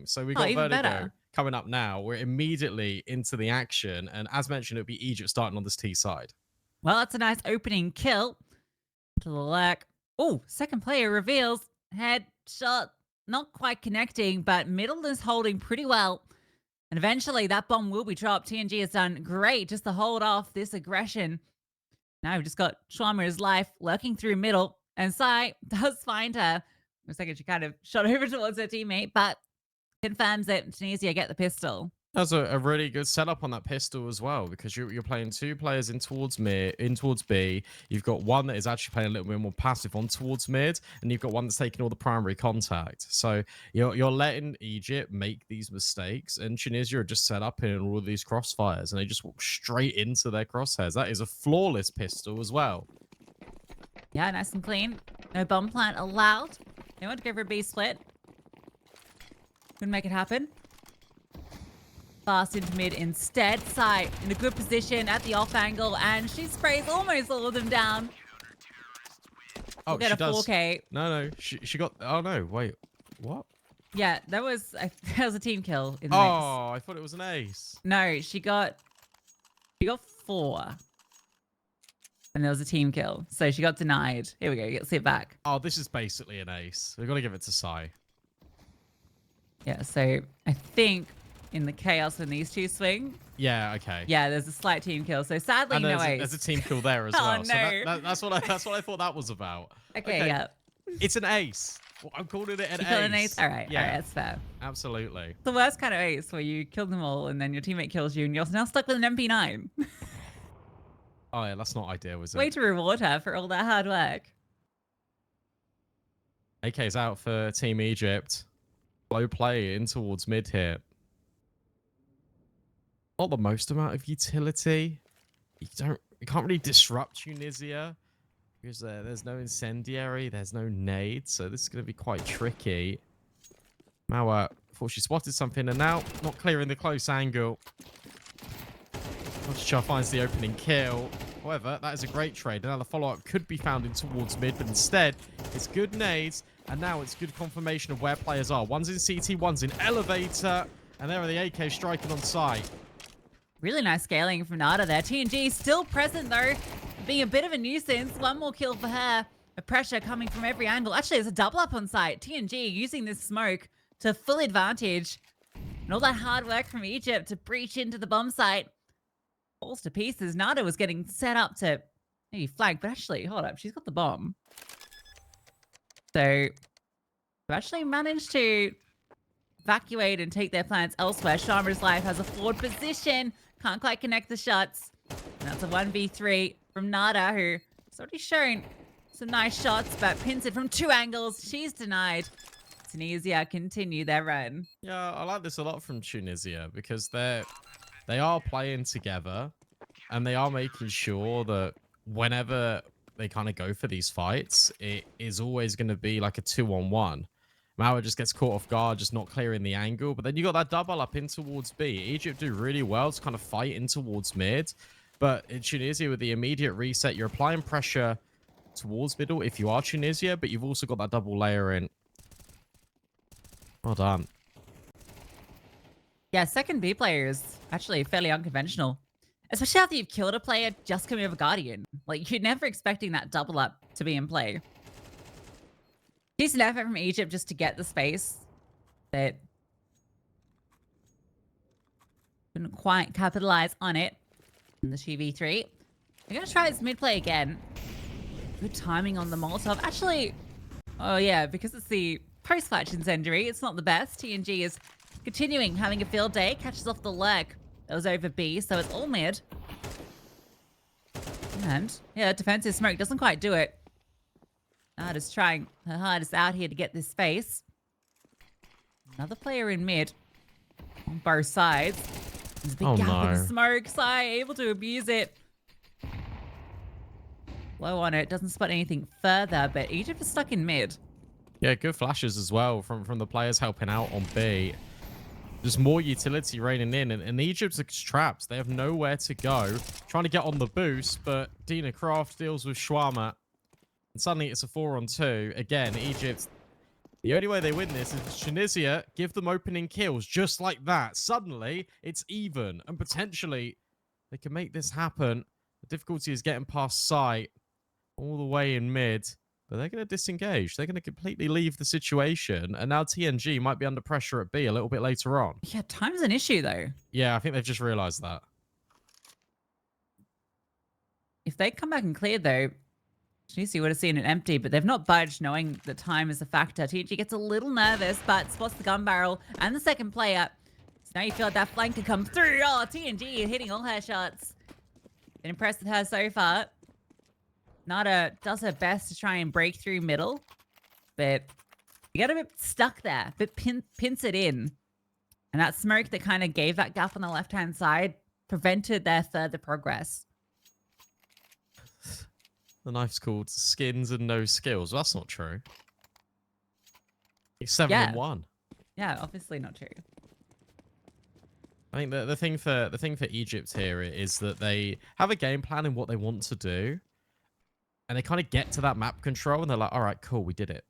So we Oh, got even Vertigo better. coming up now. We're immediately into the action. And as mentioned, it'll be Egypt starting on this T side. Well, that's a nice opening kill to the lurk. Oh, second player reveals headshot, not quite connecting, but middle is holding pretty well. And eventually that bomb will be dropped. TNG has done great just to hold off this aggression. Now we've just got Schwammer's life lurking through middle. And Sai does find her. For a second, she kind of shot over towards her teammate, but confirms that Tunisia get the pistol. That's a really good setup on that pistol as well, because you're playing two players in towards B. You've got one that is actually playing a little bit more passive on towards mid, and you've got one that's taking all the primary contact. So you're letting Egypt make these mistakes, and Tunisia are just set up in all of these crossfires, and they just walk straight into their crosshairs. That is a flawless pistol as well. Yeah, nice and clean. No bomb plant allowed. They want to go for a B split. Couldn't make it happen. Fast into mid instead. Sai in a good position at the off angle, and she sprays almost all of them down. Oh, we'll get she a does. 4K. No, she got. Oh no, wait, what? Yeah, that was a team kill in the mix. Oh, I thought it was an ace. No, she got 4. And there was a team kill. So she got denied. Here we go. Get sit back. Oh, this is basically an ace. We've got to give it to Sai. Yeah, so I think in the chaos when these two swing. Yeah, okay. Yeah, there's a slight team kill. So sadly, And no ace. there's a team kill there as Oh, well. no. So that's what I thought that was about. Okay, yeah. It's an ace. Well, I'm calling it an You ace. killed an ace? All right, Yeah, all right, that's fair. absolutely. The worst kind of ace where you kill them all and then your teammate kills you and you're now stuck with an MP9. Oh yeah, that's not ideal, is it? Way to reward her for all that hard work. AK's out for Team Egypt. Slow play in towards mid here. Not the most amount of utility. You can't really disrupt Tunisia because there's no incendiary, there's no nade, so this is going to be quite tricky. Mauer thought she spotted something, and now not clearing the close angle. Char finds the opening kill. However, that is a great trade. Now the follow-up could be found in towards mid, but instead it's good nades, and now it's good confirmation of where players are. One's in CT, one's in elevator, and there are the AK striking on site. Really nice scaling from Nada there. TNG still present though, being a bit of a nuisance. One more kill for her. The pressure coming from every angle. Actually, there's a double up on site. TNG using this smoke to full advantage. And all that hard work from Egypt to breach into the bomb site falls to pieces. Nada was getting set up to maybe flank, but actually, hold up, she's got the bomb. So, we actually managed to evacuate and take their plans elsewhere. Sharma's life has a forward position. Can't quite connect the shots. And that's a 1v3 from Nada, who has already shown some nice shots, but pins it from 2 angles. She's denied. Tunisia continue their run. Yeah, I like this a lot from Tunisia because they are playing together and they are making sure that whenever they kind of go for these fights, it is always going to be like a 2-on-1. Mauer just gets caught off guard, just not clearing the angle. But then you got that double up in towards B. Egypt do really well to kind of fight in towards mid. But in Tunisia, with the immediate reset, you're applying pressure towards middle if you are Tunisia, but you've also got that double layer in. Well done. Yeah, second B player is actually fairly unconventional. Especially after you've killed a player just coming over Guardian. Like, you're never expecting that double up to be in play. Decent effort from Egypt just to get the space that couldn't quite capitalize on it in the 2v3. They're going to try this mid play again. Good timing on the Molotov. Actually, oh yeah, because it's the post-flash incendiary, it's not the best. TNG is continuing having a field day. Catches off the lurk that was over B, so it's all mid. And yeah, defensive smoke doesn't quite do it. Nada's trying her hardest out here to get this space. Another player in mid on both sides. There's a big gap in smoke. Sai able to abuse it. Low on it. Doesn't spot anything further, but Egypt is stuck in mid. Yeah, good flashes as well from the players helping out on B. There's more utility raining in, and Egypt's trapped. They have nowhere to go. Trying to get on the boost, but Dina Kraft deals with Schwammer. And suddenly it's a 4-on-2. Again, Egypt The only way they win this is Tunisia give them opening kills just like that. Suddenly, it's even, and potentially they can make this happen. The difficulty is getting past sight all the way in mid, but they're going to disengage. They're going to completely leave the situation, and now TNG might be under pressure at B a little bit later on. Yeah, time's an issue, though. Yeah, I think they've just realized that. If they come back and clear, though, Tunisia would have seen it empty, but they've not budged, knowing that time is a factor. TNG gets a little nervous, but spots the gun barrel and the second player. So now you feel like that flanker come through. Oh, TNG hitting all her shots. Been impressed with her so far. Nada does her best to try and break through middle, but you get a bit stuck there, but pins it in. And that smoke that kind of gave that gap on the left-hand side prevented their further progress. The knife's called skins and no skills. Well, that's not true. It's 7 and 1. Yeah, obviously not true. I think the thing for Egypt here is that they have a game plan in what they want to do, and they kind of get to that map control, and they're like, "All right, cool, we did it,"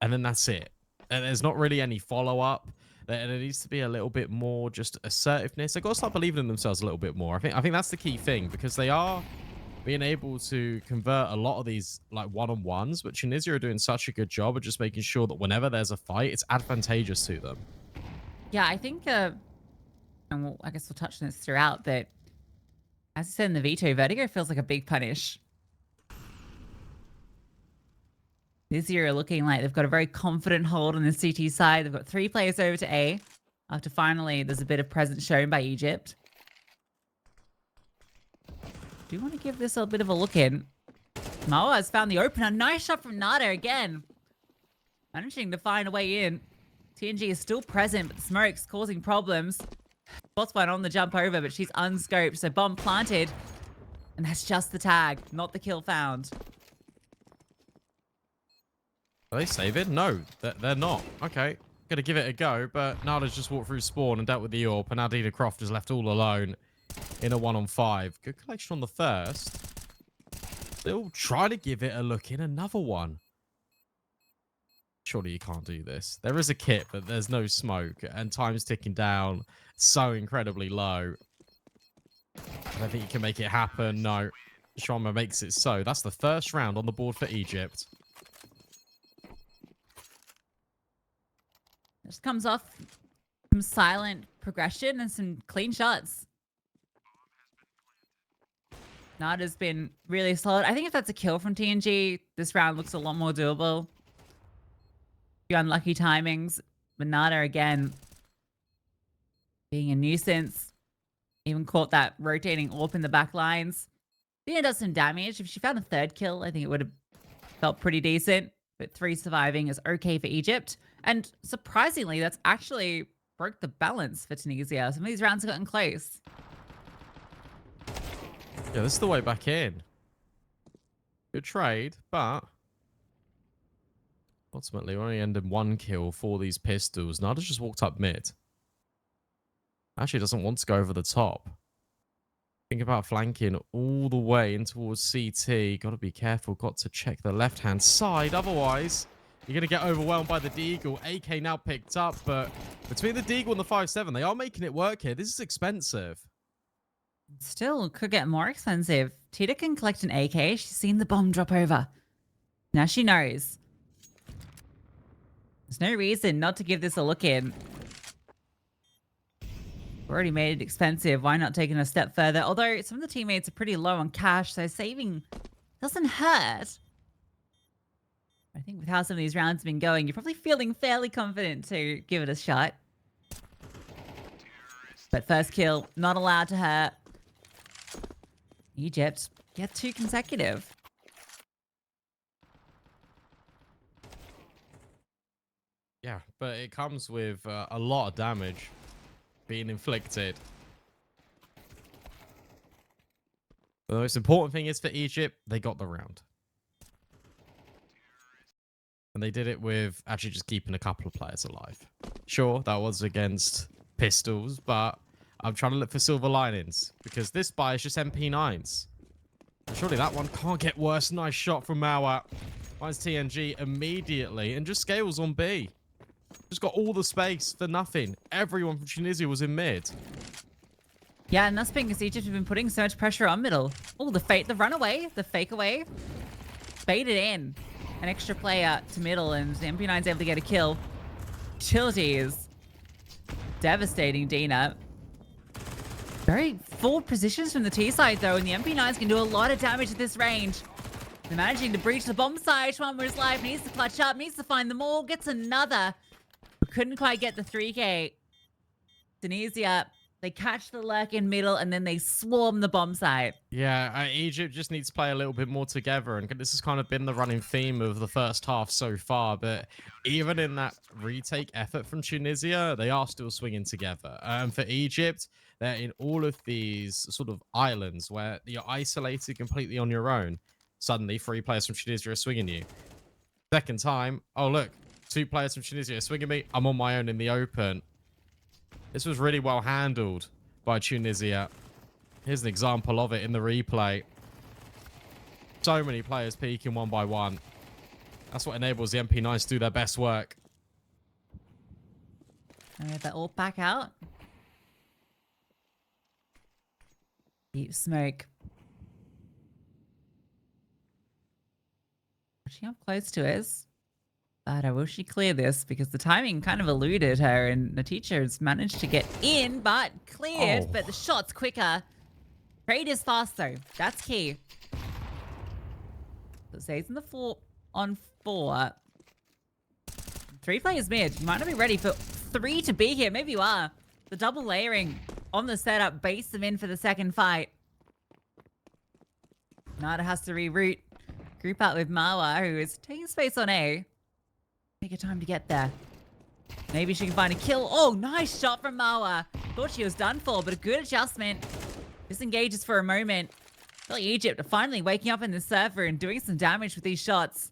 and then that's it. And there's not really any follow up. There needs to be a little bit more just assertiveness. They've got to start believing in themselves a little bit more. I think that's the key thing, because they are being able to convert a lot of these like one-on-ones, but Tunisia are doing such a good job of just making sure that whenever there's a fight, it's advantageous to them. Yeah, I think, and I guess we'll touch on this throughout, but as I said in the veto, Vertigo feels like a big punish. This year are looking like they've got a very confident hold on the CT side. They've got 3 players over to A after finally there's a bit of presence shown by Egypt. Do you want to give this a bit of a look in? Moa has found the opener. Nice shot from Nada again. Managing to find a way in. TNG is still present, but the smoke's causing problems. Spots one on the jump over, but she's unscoped, so bomb planted. And that's just the tag, not the kill found. Are they saving? No, they're not. Okay, gonna give it a go, but Nada's just walked through spawn and dealt with the AWP, and Adina Croft is left all alone in a 1-on-5. Good collection on the first. They'll try to give it a look in another one. Surely you can't do this. There is a kit, but there's no smoke, and time's ticking down so incredibly low. I don't think you can make it happen. No. Sharma makes it so. That's the first round on the board for Egypt. Just comes off some silent progression and some clean shots. Nada's been really solid. I think if that's a kill from TNG, this round looks a lot more doable. Few unlucky timings, but Nada again being a nuisance. Even caught that rotating AWP in the back lines. Dina does some damage. If she found a 3rd kill, I think it would have felt pretty decent. But 3 surviving is okay for Egypt. And surprisingly, that's actually broke the balance for Tunisia. Some of these rounds have gotten close. Yeah, this is the way back in. Good trade, but ultimately we only ended 1 kill for these pistols. Nada just walked up mid. Actually doesn't want to go over the top. Think about flanking all the way in towards CT. Got to be careful. Got to check the left-hand side. Otherwise, you're going to get overwhelmed by the Deagle. AK now picked up, but between the Deagle and the 5.7, they are making it work here. This is expensive. Still could get more expensive. Tita can collect an AK. She's seen the bomb drop over. Now she knows. There's no reason not to give this a look in. Already made it expensive. Why not taking a step further? Although some of the teammates are pretty low on cash, so saving doesn't hurt. I think with how some of these rounds have been going, you're probably feeling fairly confident to give it a shot. But first kill, not allowed to hurt. Egypt get 2 consecutive. Yeah, but it comes with a lot of damage being inflicted. The most important thing is for Egypt, they got the round. And they did it with actually just keeping a couple of players alive. Sure, that was against pistols, but I'm trying to look for silver linings because this buy is just MP9s. Surely that one can't get worse. Nice shot from Mawat. finds TNG immediately and just scales on B. Just got all the space for nothing. Everyone from Tunisia was in mid. Yeah, and that's because Egypt have been putting so much pressure on middle. Oh, the runaway, the fake away. Baited in. An extra player to middle, and the MP9's able to get a kill. Childy is devastating Dina. Very forward positions from the T side, though, and the MP9s can do a lot of damage at this range. They're managing to breach the bomb side. Schwammer's live, needs to clutch up, needs to find them all, gets another. Couldn't quite get the 3K. Tunisia, they catch the lurk in middle, and then they swarm the bomb site. Yeah, Egypt just needs to play a little bit more together, and this has kind of been the running theme of the first half so far. But even in that retake effort from Tunisia, they are still swinging together. For Egypt, they're in all of these sort of islands where you're isolated completely on your own. Suddenly, 3 players from Tunisia are swinging you. Second time, oh look, 2 players from Tunisia are swinging me. I'm on my own in the open. This was really well handled by Tunisia. Here's an example of it in the replay. So many players peeking one by one. That's what enables the MP9s to do their best work. And we have that all back out. Deep smoke. Watching up close to us. But will she clear this? Because the timing kind of eluded her, and the teacher has managed to get in, but cleared. Oh. But the shot's quicker. Trade is fast, though. That's key. So it stays in the 4-on-4. 3 players mid. You might not be ready for 3 to be here. Maybe you are. The double layering on the setup base them in for the second fight. Nada has to reroute. Group out with Marwa, who is taking space on A. Take her time to get there. Maybe she can find a kill. Oh, nice shot from Marwa. Thought she was done for, but a good adjustment. Disengages for a moment. I feel like Egypt are finally waking up in the server and doing some damage with these shots.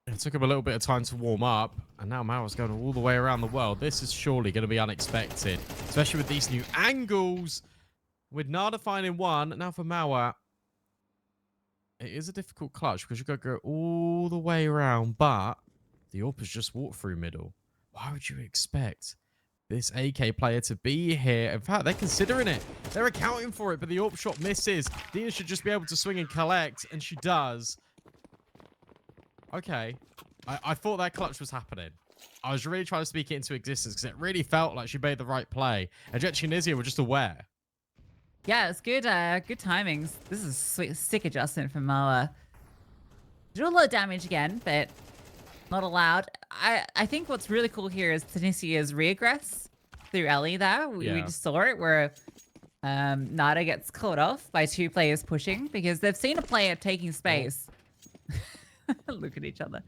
It took him a little bit of time to warm up, and now Maua's going all the way around the world. This is surely going to be unexpected, especially with these new angles. With Nada finding one, now for Maua, it is a difficult clutch because you've got to go all the way around, but the AWP has just walked through middle. Why would you expect this AK player to be here? In fact, they're considering it. They're accounting for it, but the AWP shot misses. Dina should just be able to swing and collect, and she does. Okay. I thought that clutch was happening. I was really trying to speak it into existence because it really felt like she made the right play. And Jet Tunisia were just aware. Yeah, it's good good timings. This is a sweet, sick adjustment from Moa. Do a lot of damage again, but not allowed. I think what's really cool here is Tunisia's regress through Ellie there. We just saw it where Nada gets caught off by 2 players pushing because they've seen a player taking space. Look at each other.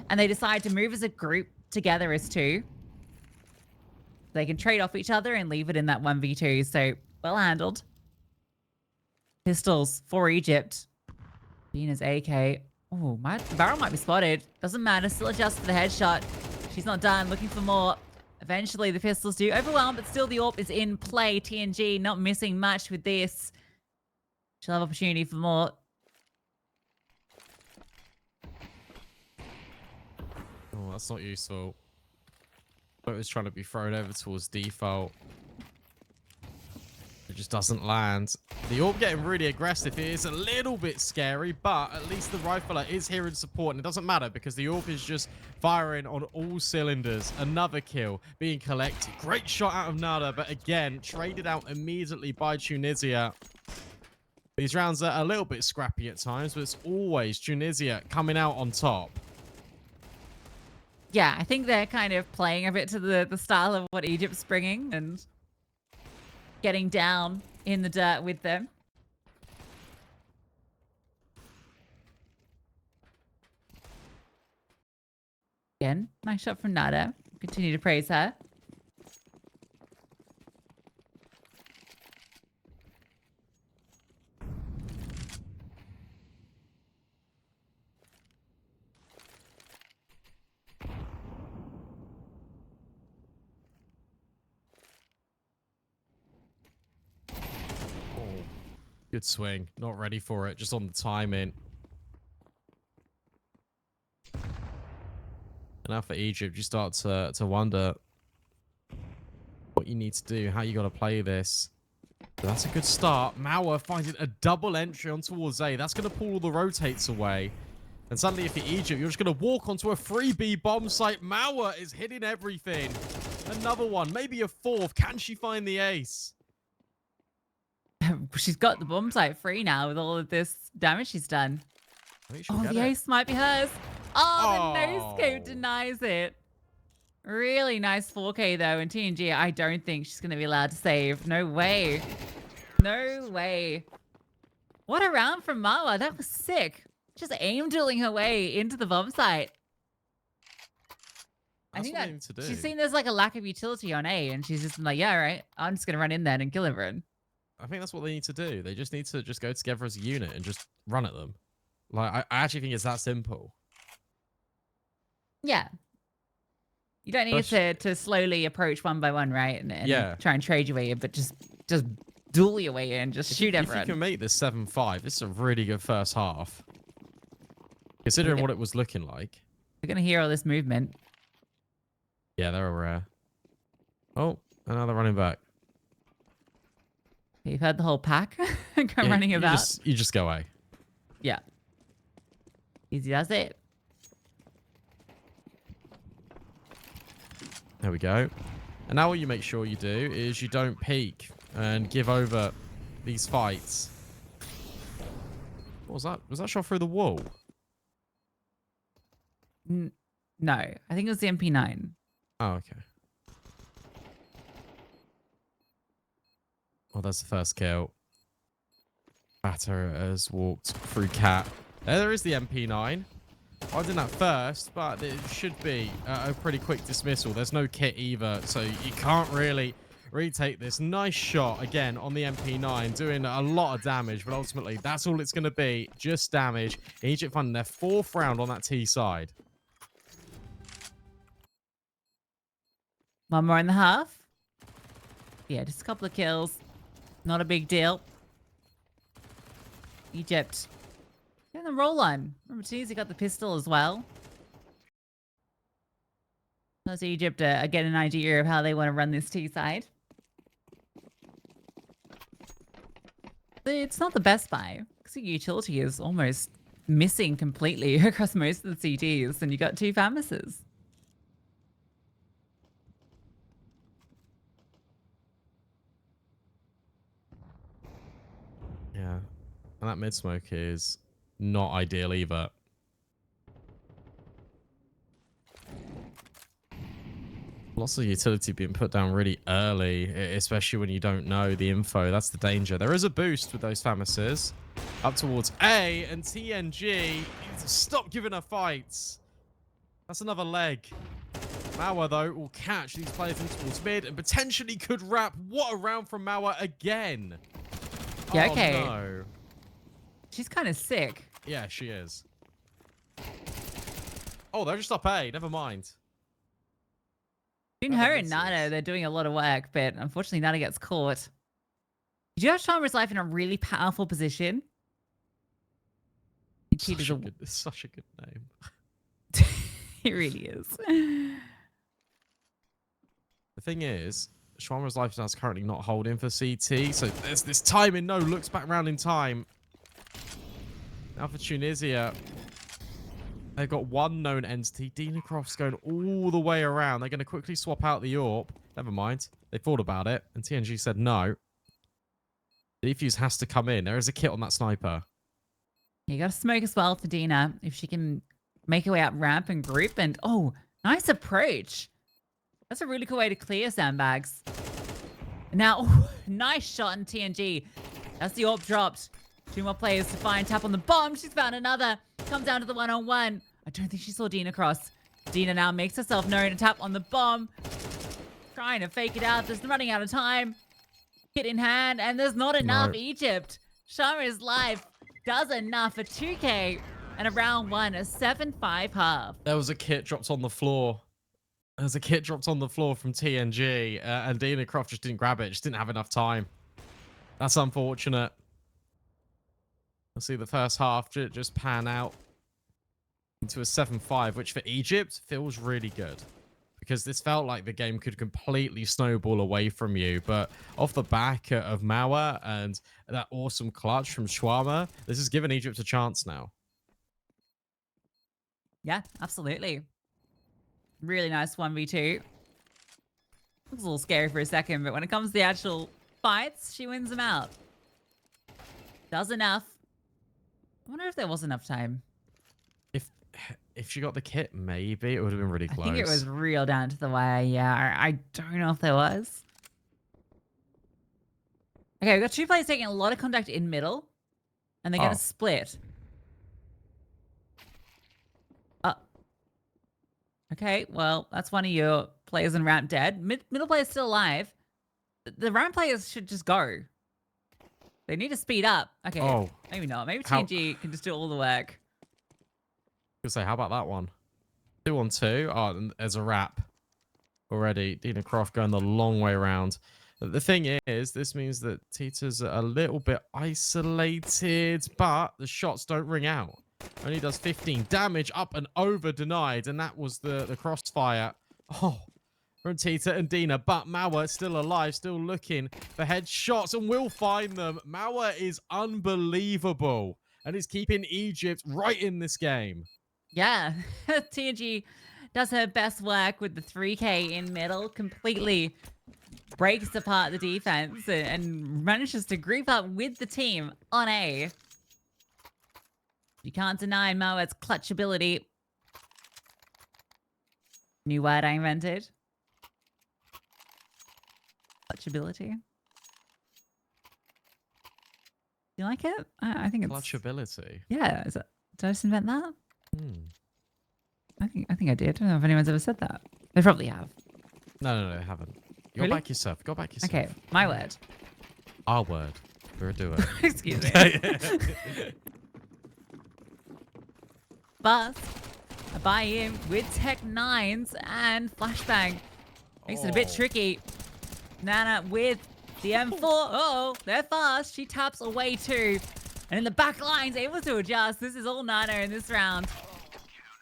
And they decide to move as a group together as 2. They can trade off each other and leave it in that 1v2. So, well handled. Pistols for Egypt. Dina's AK. Oh, the barrel might be spotted. Doesn't matter. Still adjust for the headshot. She's not done. Looking for more. Eventually, the pistols do overwhelm, but still the AWP is in play. TNG not missing much with this. She'll have opportunity for more. Oh, that's not useful. It was trying to be thrown over towards default. It just doesn't land. The AWP getting really aggressive. It is a little bit scary, but at least the rifler is here in support, and it doesn't matter because the AWP is just firing on all cylinders. Another kill being collected. Great shot out of Nada, but again, traded out immediately by Tunisia. These rounds are a little bit scrappy at times, but it's always Tunisia coming out on top. Yeah, I think they're kind of playing a bit to the style of what Egypt's bringing and getting down in the dirt with them. Again, nice shot from Nada. Continue to praise her. Good swing. Not ready for it. Just on the timing. And now for Egypt, you start to wonder what you need to do, how you got to play this. But that's a good start. Mauer finding a double entry on towards A. That's going to pull all the rotates away. And suddenly, if you're Egypt, you're just going to walk onto a 3B bomb site. Mauer is hitting everything. Another one, maybe a fourth. Can she find the ace? She's got the bomb site free now with all of this damage she's done. I think she'll Oh, get the it. ace might be hers. Oh, the Oh. no-scope denies it. Really nice 4K, though. And TNG, I don't think she's going to be allowed to save. No way. No way. What a round from Marwa. That was sick. Just aim dueling her way into the bomb site. I think that she's seen there's like a lack of utility on A, and she's just like, yeah, right. I'm just going to run in there and kill everyone. I think that's what they need to do. They just need to just go together as a unit and just run at them. Like, I actually think it's that simple. Yeah. You don't need to slowly approach one by one, right? And try and trade your way in, but just duel your way in. Just shoot everyone. If you can make this 7-5, this is a really good first half. Considering what it was looking like. We're going to hear all this movement. Yeah, they're rare. Oh, another running back. You've heard the whole pack running about. You just go away. Yeah. Easy as it. There we go. And now what you make sure you do is you don't peek and give over these fights. What was that? Was that shot through the wall? No. I think it was the MP9. Oh, okay. Well, that's the first kill. Batter has walked through Cat. There is the MP9. I did that first, but it should be a pretty quick dismissal. There's no kit either, so you can't really retake this. Nice shot, again, on the MP9, doing a lot of damage, but ultimately, that's all it's going to be, just damage. Egypt finding their 4th round on that T side. 1 more in the half. Yeah, just a couple of kills. Not a big deal. Egypt. And the roll on. Remember, Tunisia got the pistol as well. Does Egypt get an idea of how they want to run this T side? It's not the best buy, because the utility is almost missing completely across most of the CTs, and you got 2 Famises. Yeah. And that mid smoke is not ideal either. Lots of utility being put down really early, especially when you don't know the info. That's the danger. There is a boost with those Famises. Up towards A, and TNG needs to stop giving her fights. That's another leg. Mauer, though, will catch these players in towards mid and potentially could wrap. What a round from Mauer again. Yeah, oh, okay. No. She's kind of sick. Yeah, she is. Oh, they're just up A. Never mind. Between her and Nana, they're doing a lot of work, but unfortunately, Nana gets caught. Did you have Sharma's life in a really powerful position? It's such a good name. It really is. The thing is, Shawarma's life is currently not holding for CT, so there's this timing. No, looks back round in time. Now for Tunisia, they've got one known entity. Dina Croft's going all the way around. They're going to quickly swap out the AWP. Never mind. They thought about it, and TNG said no. The defuse has to come in. There is a kit on that sniper. You got to smoke as well for Dina if she can make her way up ramp and group. And oh, nice approach. That's a really cool way to clear sandbags. Now, nice shot in TNG. That's the AWP dropped. 2 more players to find. Tap on the bomb. She's found another. Comes down to the 1-on-1. I don't think she saw Dina cross. Dina now makes herself known and tap on the bomb. Trying to fake it out. There's running out of time. Hit in hand. And there's not enough. No. Egypt. Sharma's life does enough for 2K. And a round 1, a 7-5 half. There was a kit dropped on the floor. There's a kit dropped on the floor from TNG. And Dina Croft just didn't grab it. Just didn't have enough time. That's unfortunate. We'll see the first half just pan out. into a 7-5, which for Egypt feels really good. Because this felt like the game could completely snowball away from you. But off the back of Mawa and that awesome clutch from Shawarma, this has given Egypt a chance now. Yeah, absolutely. Really nice 1v2. Looks a little scary for a second, but when it comes to the actual fights, she wins them out. Does enough. I wonder if there was enough time. If she got the kit, maybe it would have been really close. I think it was real down to the wire. Yeah, I don't know if there was. Okay, we've got 2 players taking a lot of contact in middle, and they're going to split. Okay, well, that's one of your players in ramp dead. Middle player's still alive. The ramp players should just go. They need to speed up. Okay, maybe not. Maybe TNG can just do all the work. I was gonna say, how about that one? 2-on-2. Oh, and there's a wrap already. Dina Croft going the long way around. The thing is, this means that Tita's a little bit isolated, but the shots don't ring out. Only does 15 damage, up and over denied, and that was the crossfire. Oh, from Tita and Dina, but Mawa still alive, still looking for headshots, and will find them. Mawa is unbelievable, and is keeping Egypt right in this game. Yeah, TNG does her best work with the 3K in middle, completely breaks apart the defense and manages to group up with the team on A. You can't deny Mawa's clutch ability. New word I invented. Clutch ability. You like it? I think it's... Clutch ability? Yeah. Did I just invent that? I think I did. I don't know if anyone's ever said that. They probably have. No, they haven't. Go back yourself. Go back yourself. Okay, my word. Our word. We're a duo. Excuse me. Bust. A buy-in with Tech 9s and Flashbang. Makes it a bit tricky. Nana with the M4. Uh-oh, they're fast. She taps away too. And in the back lines, able to adjust. This is all Nana in this round.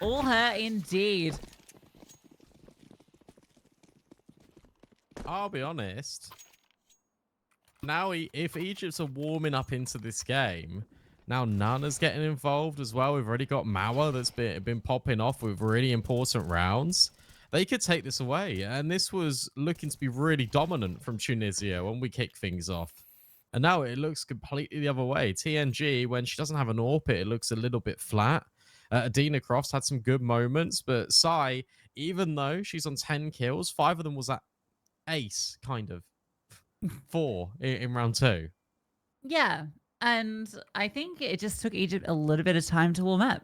All her indeed. I'll be honest. Now, if Egypt's are warming up into this game, now Nana's getting involved as well. We've already got Mawa that's been popping off with really important rounds. They could take this away. And this was looking to be really dominant from Tunisia when we kick things off. And now it looks completely the other way. TNG, when she doesn't have an AWP, it looks a little bit flat. Adina Crofts had some good moments, but Sai, even though she's on 10 kills, 5 of them was at ace, kind of. 4 in round 2. Yeah, and I think it just took Egypt a little bit of time to warm up.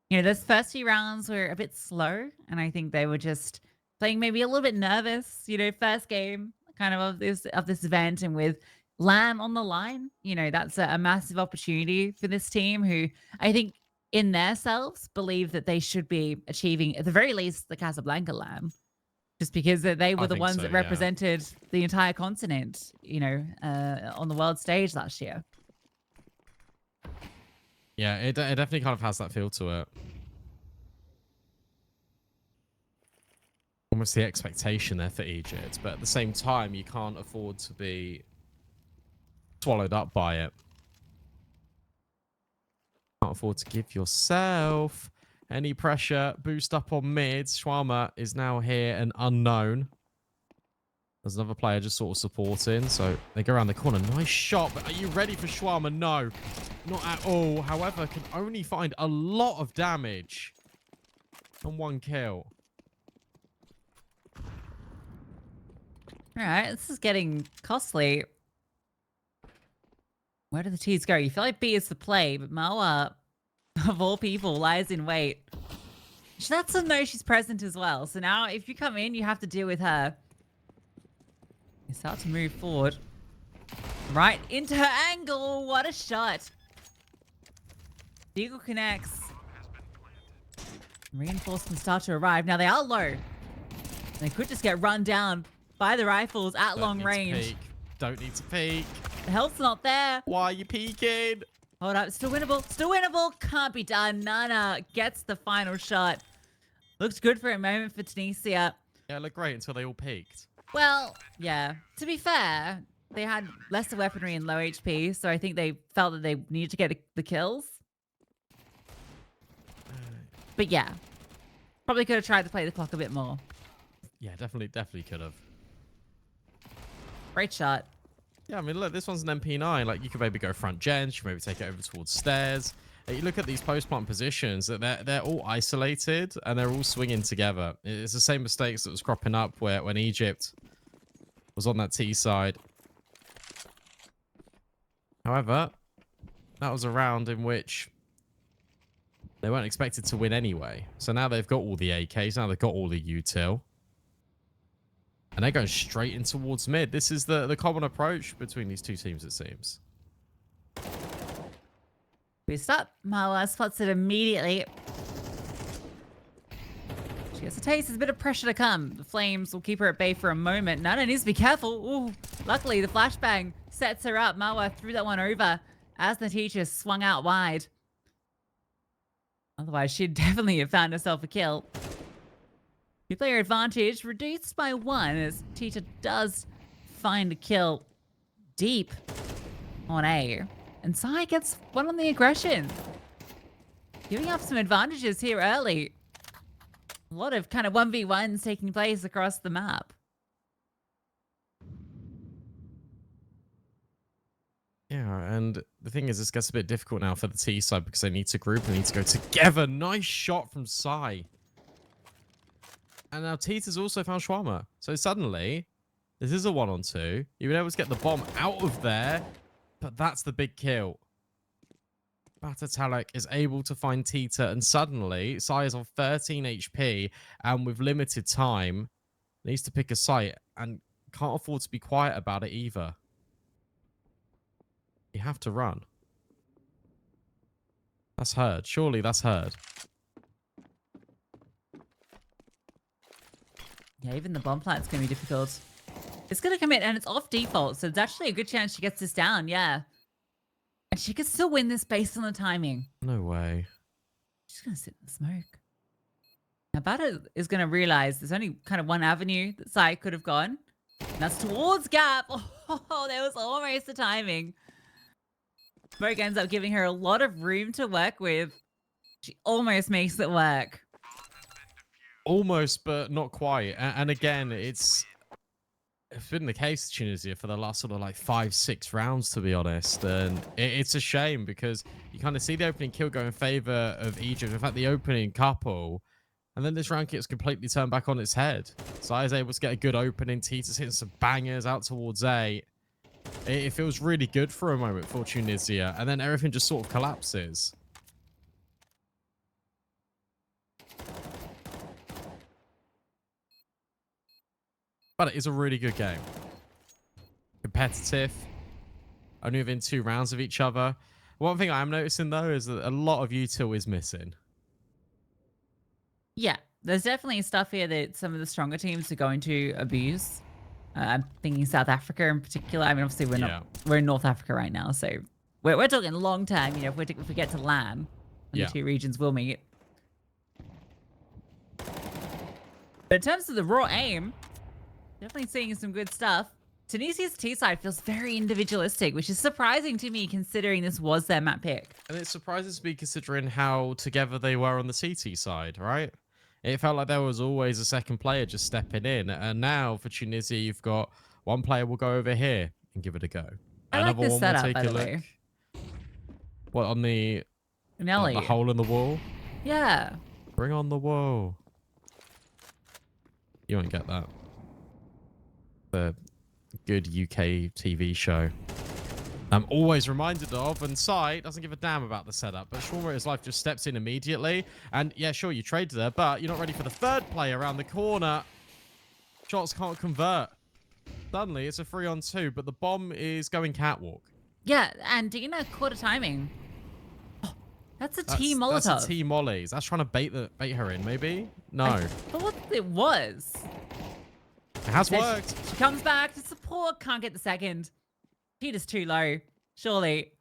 You know, those first few rounds were a bit slow, and I think they were just playing maybe a little bit nervous. You know, first game kind of this event, and with LAN on the line, you know, that's a massive opportunity for this team, who I think in themselves believe that they should be achieving at the very least the Casablanca LAN. Just because they were the ones that represented the entire continent, you know, on the world stage last year. Yeah, it definitely kind of has that feel to it. Almost the expectation there for Egypt, but at the same time, you can't afford to be swallowed up by it. Can't afford to give yourself any pressure. Boost up on mid. Shawarma is now here and unknown. There's another player just sort of supporting. So they go around the corner. Nice shot. But are you ready for Shawarma? No, not at all. However, can only find a lot of damage on 1 kill. All right, this is getting costly. Where do the T's go? You feel like B is the play, but Mawa, of all people, lies in wait. She lets them know she's present as well. So now if you come in, you have to deal with her. You start to move forward. Right into her angle. What a shot. Deagle connects. Reinforcements start to arrive. Now they are low. They could just get run down by the rifles at long range. Don't need to peek. The health's not there. Why are you peeking? Hold up. Still winnable. Still winnable. Can't be done. Nana gets the final shot. Looks good for a moment for Tunisia. Yeah, it looked great until they all peaked. Well, yeah. To be fair, they had lesser weaponry and low HP, so I think they felt that they needed to get the kills. But yeah, probably could have tried to play the clock a bit more. Yeah, definitely could have. Great shot. Yeah, I mean, look, this one's an MP9. Like, you could maybe go front gens. You could maybe take it over towards stairs. You look at these post-plant positions, that they're all isolated and they're all swinging together. It's the same mistakes that was cropping up when Egypt was on that T side. However, that was a round in which they weren't expected to win anyway. So now they've got all the AKs. Now they've got all the util. And they're going straight in towards mid. This is the common approach between these two teams, it seems. Boost up. Marwa spots it immediately. She gets a taste. There's a bit of pressure to come. The flames will keep her at bay for a moment. Nana needs to be careful. Ooh, luckily, the flashbang sets her up. Marwa threw that one over as the teacher swung out wide. Otherwise, she'd definitely have found herself a kill. Two-player advantage reduced by 1 as Tita does find a kill deep on A. And Sai gets one on the aggression. Giving up some advantages here early. A lot of kind of 1v1s taking place across the map. Yeah, and the thing is, this gets a bit difficult now for the T side because they need to group and need to go together. Nice shot from Sai. And now Tita's also found Shawarma. So suddenly, this is a 1-on-2. You've been able to get the bomb out of there, but that's the big kill. Batatalek is able to find Tita, and suddenly, Sai is on 13 HP, and with limited time, needs to pick a site, and can't afford to be quiet about it either. You have to run. That's heard. Surely that's heard. Yeah, even the bomb plant's going to be difficult. It's going to commit, and it's off default, so there's actually a good chance she gets this down, yeah. And she could still win this based on the timing. No way. She's going to sit in the smoke. Now, Bata is going to realize there's only kind of one avenue that Sai could have gone. And that's towards Gap. Oh, there was almost the timing. Smoke ends up giving her a lot of room to work with. She almost makes it work. Almost, but not quite. And again, it's been the case, Tunisia, for the last sort of like 5-6 rounds, to be honest. And it's a shame because you kind of see the opening kill go in favor of Egypt. In fact, the opening couple. And then this round gets completely turned back on its head. Sai is able to get a good opening. Tita's hitting some bangers out towards A. It feels really good for a moment for Tunisia. And then everything just sort of collapses. But it is a really good game. Competitive. Only within 2 rounds of each other. One thing I am noticing, though, is that a lot of util is missing. Yeah, there's definitely stuff here that some of the stronger teams are going to abuse. I'm thinking South Africa in particular. I mean, obviously we're in North Africa right now, so we're talking long term. You know, if we get to LAN, the 2 regions will meet. But in terms of the raw aim, definitely seeing some good stuff. Tunisia's T side feels very individualistic, which is surprising to me considering this was their map pick. And it surprises me considering how together they were on the CT side, right? It felt like there was always a second player just stepping in. And now for Tunisia, you've got one player will go over here and give it a go. I like this setup, by the way. What, on the hole in the wall? Yeah. Bring on the wall. You won't get that. The good UK TV show I'm always reminded of, and Sai doesn't give a damn about the setup, but Shawarma his life just steps in immediately, and yeah, sure, you trade there, but you're not ready for the third play around the corner. Shots can't convert. Suddenly, it's a 3-on-2, but the bomb is going catwalk. Yeah, and Dina caught a timing. Oh, that's a T Molotov. That's a T Mollies. That's trying to bait her in, maybe? No. I thought it was. It has worked. She comes back to support, can't get the second. Heat is too low, surely.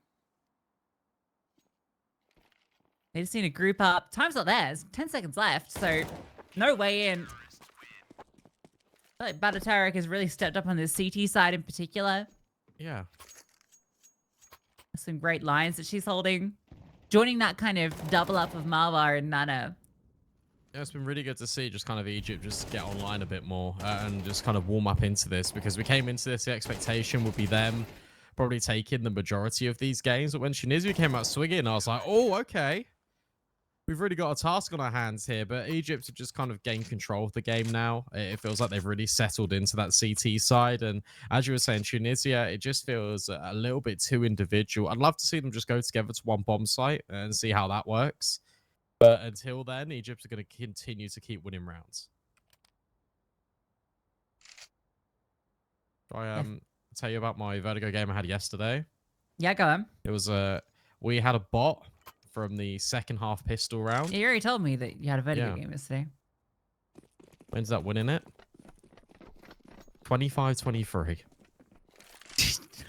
They just need to group up. Time's not there. There's 10 seconds left, so no way in. I feel like Batatarek has really stepped up on the CT side in particular. Yeah. Some great lines that she's holding. Joining that kind of double up of Marwa and Nana. Yeah, it's been really good to see just kind of Egypt just get online a bit more and just kind of warm up into this, because we came into this, the expectation would be them probably taking the majority of these games. But when Tunisia came out swinging, I was like, oh, okay. We've really got a task on our hands here, but Egypt have just kind of gained control of the game now. It feels like they've really settled into that CT side. And as you were saying, Tunisia, it just feels a little bit too individual. I'd love to see them just go together to one bomb site and see how that works. But until then, Egypt are going to continue to keep winning rounds. I tell you about my Vertigo game I had yesterday. Yeah, go on. It was we had a bot from the second half pistol round. You already told me that you had a Vertigo game yesterday. We ended up winning it. 25-23.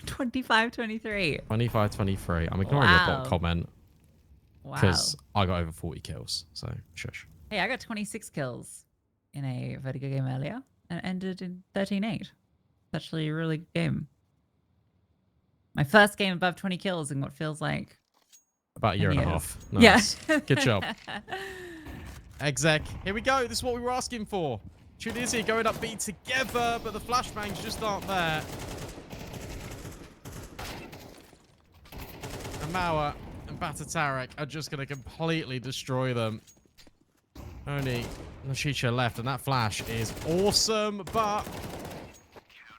25-23. 25-23. I'm ignoring your bot comment. Because I got over 40 kills. So, shush. Hey, I got 26 kills in a Vertigo game earlier and ended in 13-8. It's actually a really good game. My first game above 20 kills in what feels like about a year and a half. Nice. Yeah. Good job. Exec. Here we go. This is what we were asking for. Tunisia going up B together, but the flashbangs just aren't there. And Mawa and Batatarek are just going to completely destroy them. Only Nashicha left, and that flash is awesome, but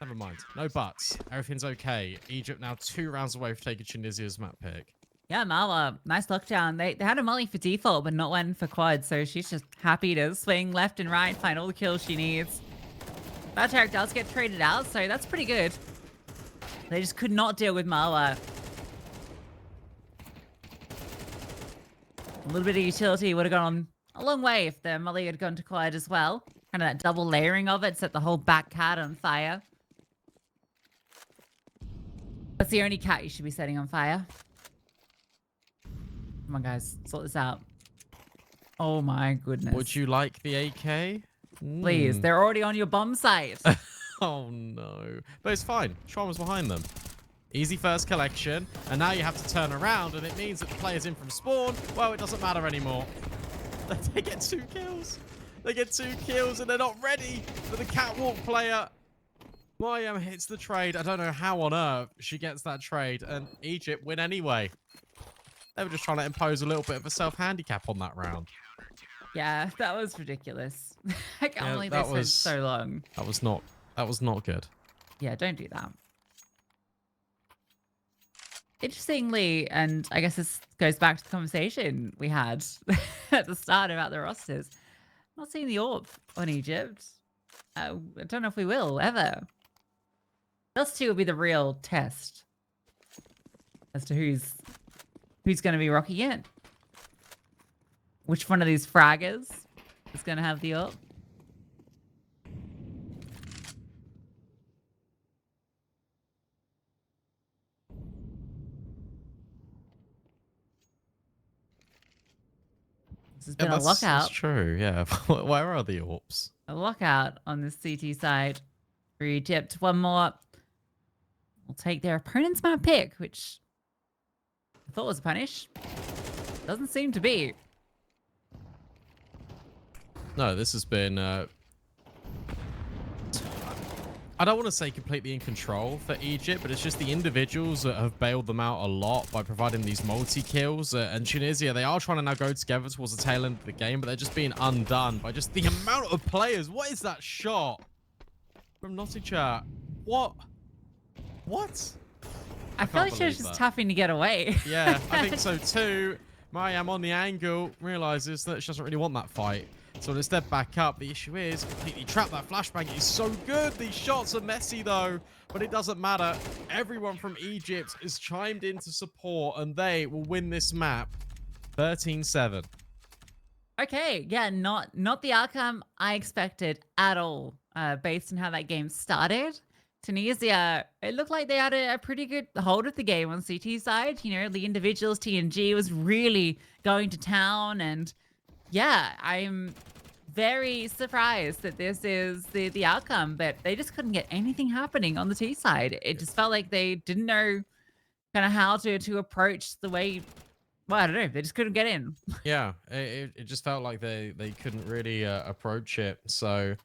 never mind. No buts. Everything's okay. Egypt now 2 rounds away from taking Tunisia's map pick. Yeah, Marwa, nice lockdown. They had a molly for default, but not one for quad, so she's just happy to swing left and right, find all the kills she needs. Batatarek does get traded out, so that's pretty good. They just could not deal with Marwa. A little bit of utility would have gone a long way if the molly had gone to quad as well. Kind of that double layering of it, set the whole back cat on fire. That's the only cat you should be setting on fire. Come on, guys. Sort this out. Oh, my goodness. Would you like the AK? Please. They're already on your bomb site. Oh, no. But it's fine. Tron was behind them. Easy first collection. And now you have to turn around, and it means that the player's in from spawn. Well, it doesn't matter anymore. They get 2 kills. They get 2 kills, and they're not ready for the catwalk player. Mayam hits the trade. I don't know how on earth she gets that trade, and Egypt win anyway. They were just trying to impose a little bit of a self-handicap on that round. Yeah, that was ridiculous. I can't believe they spent so long. That was not good. Yeah, don't do that. Interestingly, and I guess this goes back to the conversation we had at the start about the rosters. I'm not seeing the AWP on Egypt. I don't know if we will, ever. Those 2 will be the real test as to who's going to be rocking it. Which one of these fraggers is going to have the AWP? This has been a lockout. That's true, yeah. Where are the AWPs? A lockout on the CT side for Egypt. One more. We'll take their opponent's map pick, which I thought was a punish. Doesn't seem to be. No, this has been... I don't want to say completely in control for Egypt, but it's just the individuals that have bailed them out a lot by providing these multi-kills. And Tunisia, they are trying to now go together towards the tail end of the game, but they're just being undone by just the amount of players. What is that shot from Naughty-Chat? What? I feel like she was just tapping to get away. Yeah, I think so too. Mayam on the angle realizes that she doesn't really want that fight. So they step back up. The issue is completely trapped. That flashbang is so good. These shots are messy though, but it doesn't matter. Everyone from Egypt is chimed in to support, and they will win this map 13-7. Okay, yeah, not the outcome I expected at all, based on how that game started. Tunisia, it looked like they had a pretty good hold of the game on CT side. You know, the individuals, TNG was really going to town. And yeah, I'm very surprised that this is the outcome, but they just couldn't get anything happening on the T side. It just felt like they didn't know kind of how to approach the way, well, I don't know, they just couldn't get in. Yeah, it just felt like they couldn't really approach it. So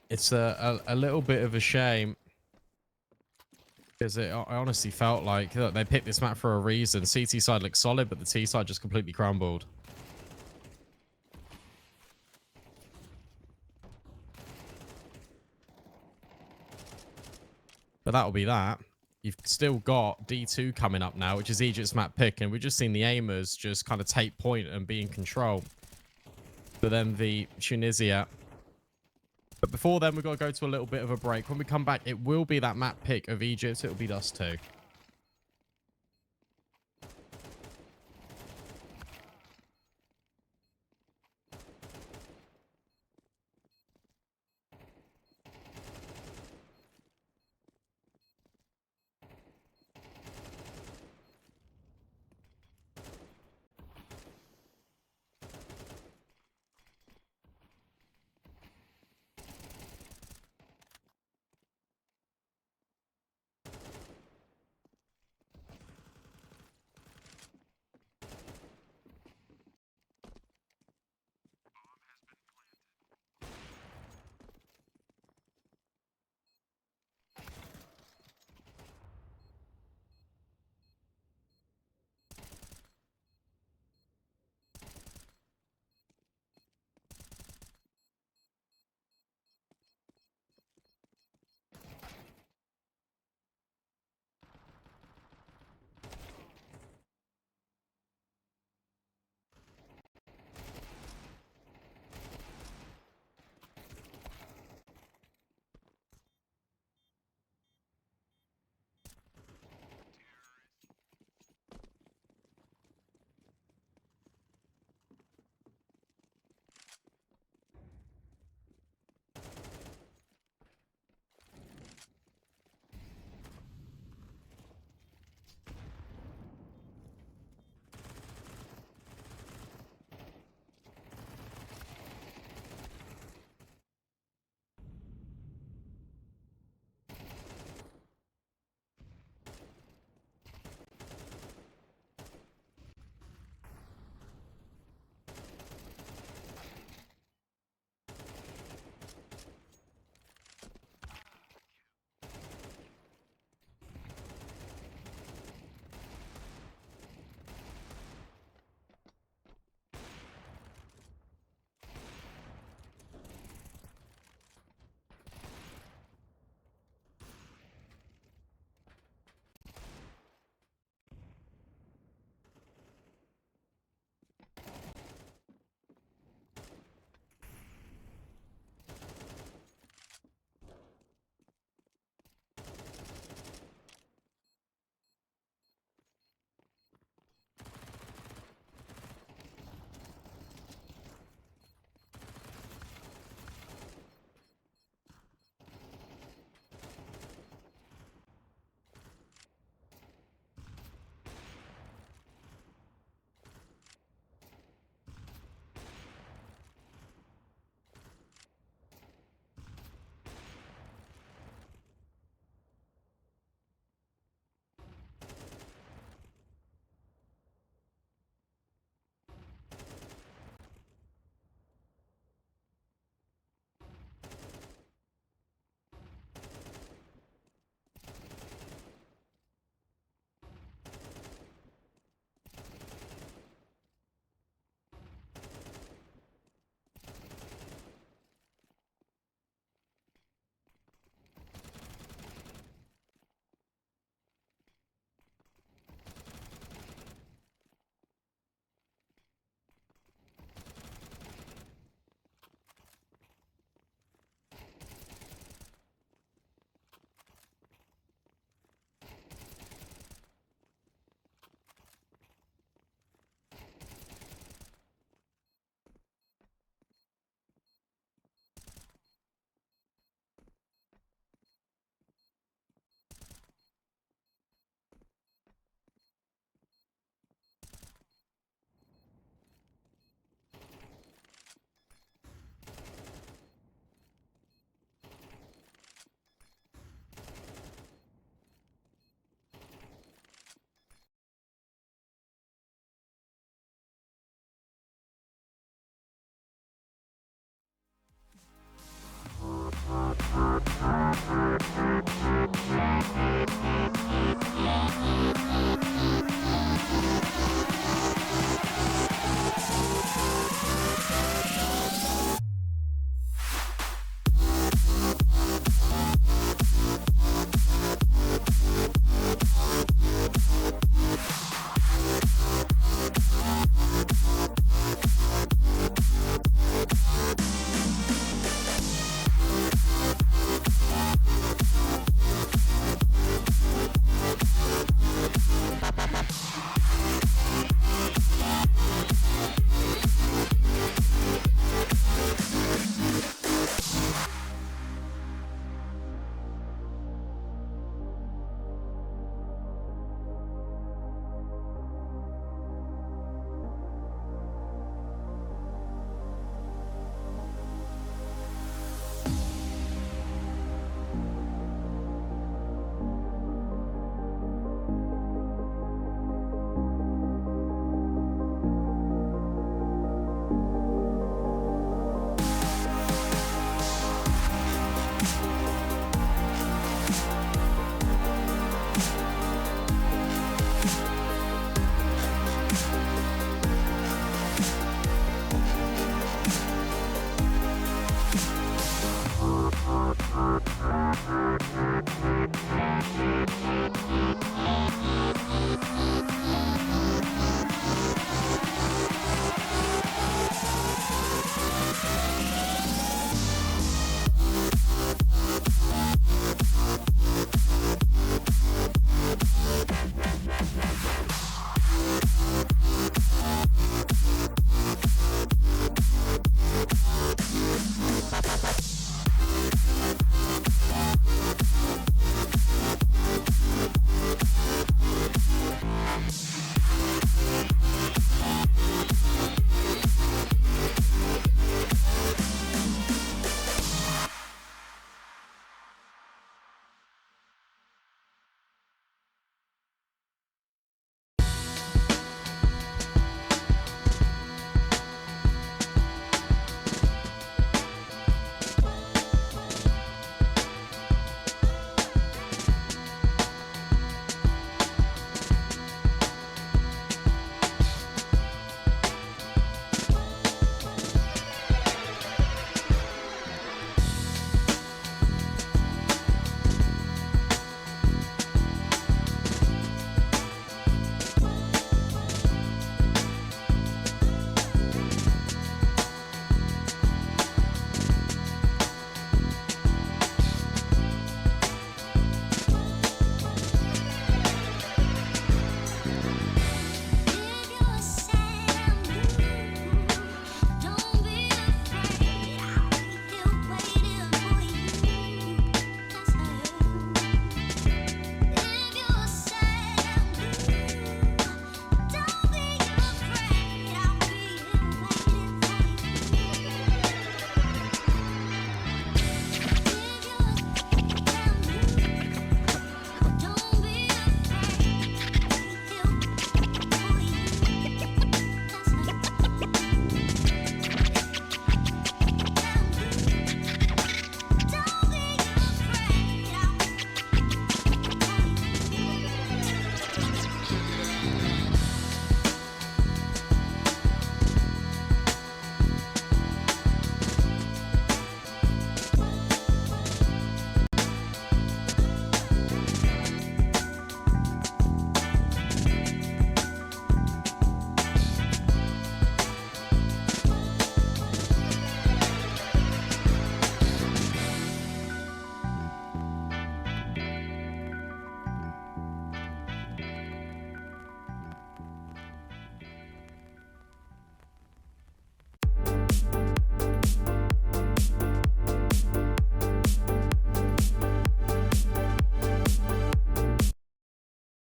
it's a little bit of a shame. Because I honestly felt like look, they picked this map for a reason. CT side looked solid, but the T side just completely crumbled. But that'll be that. You've still got D2 coming up now, which is Egypt's map pick, and we've just seen the aimers just kind of take point and be in control. But then the Tunisia. But before then, we've got to go to a little bit of a break. When we come back, it will be that map pick of Egypt. It'll be Dust 2.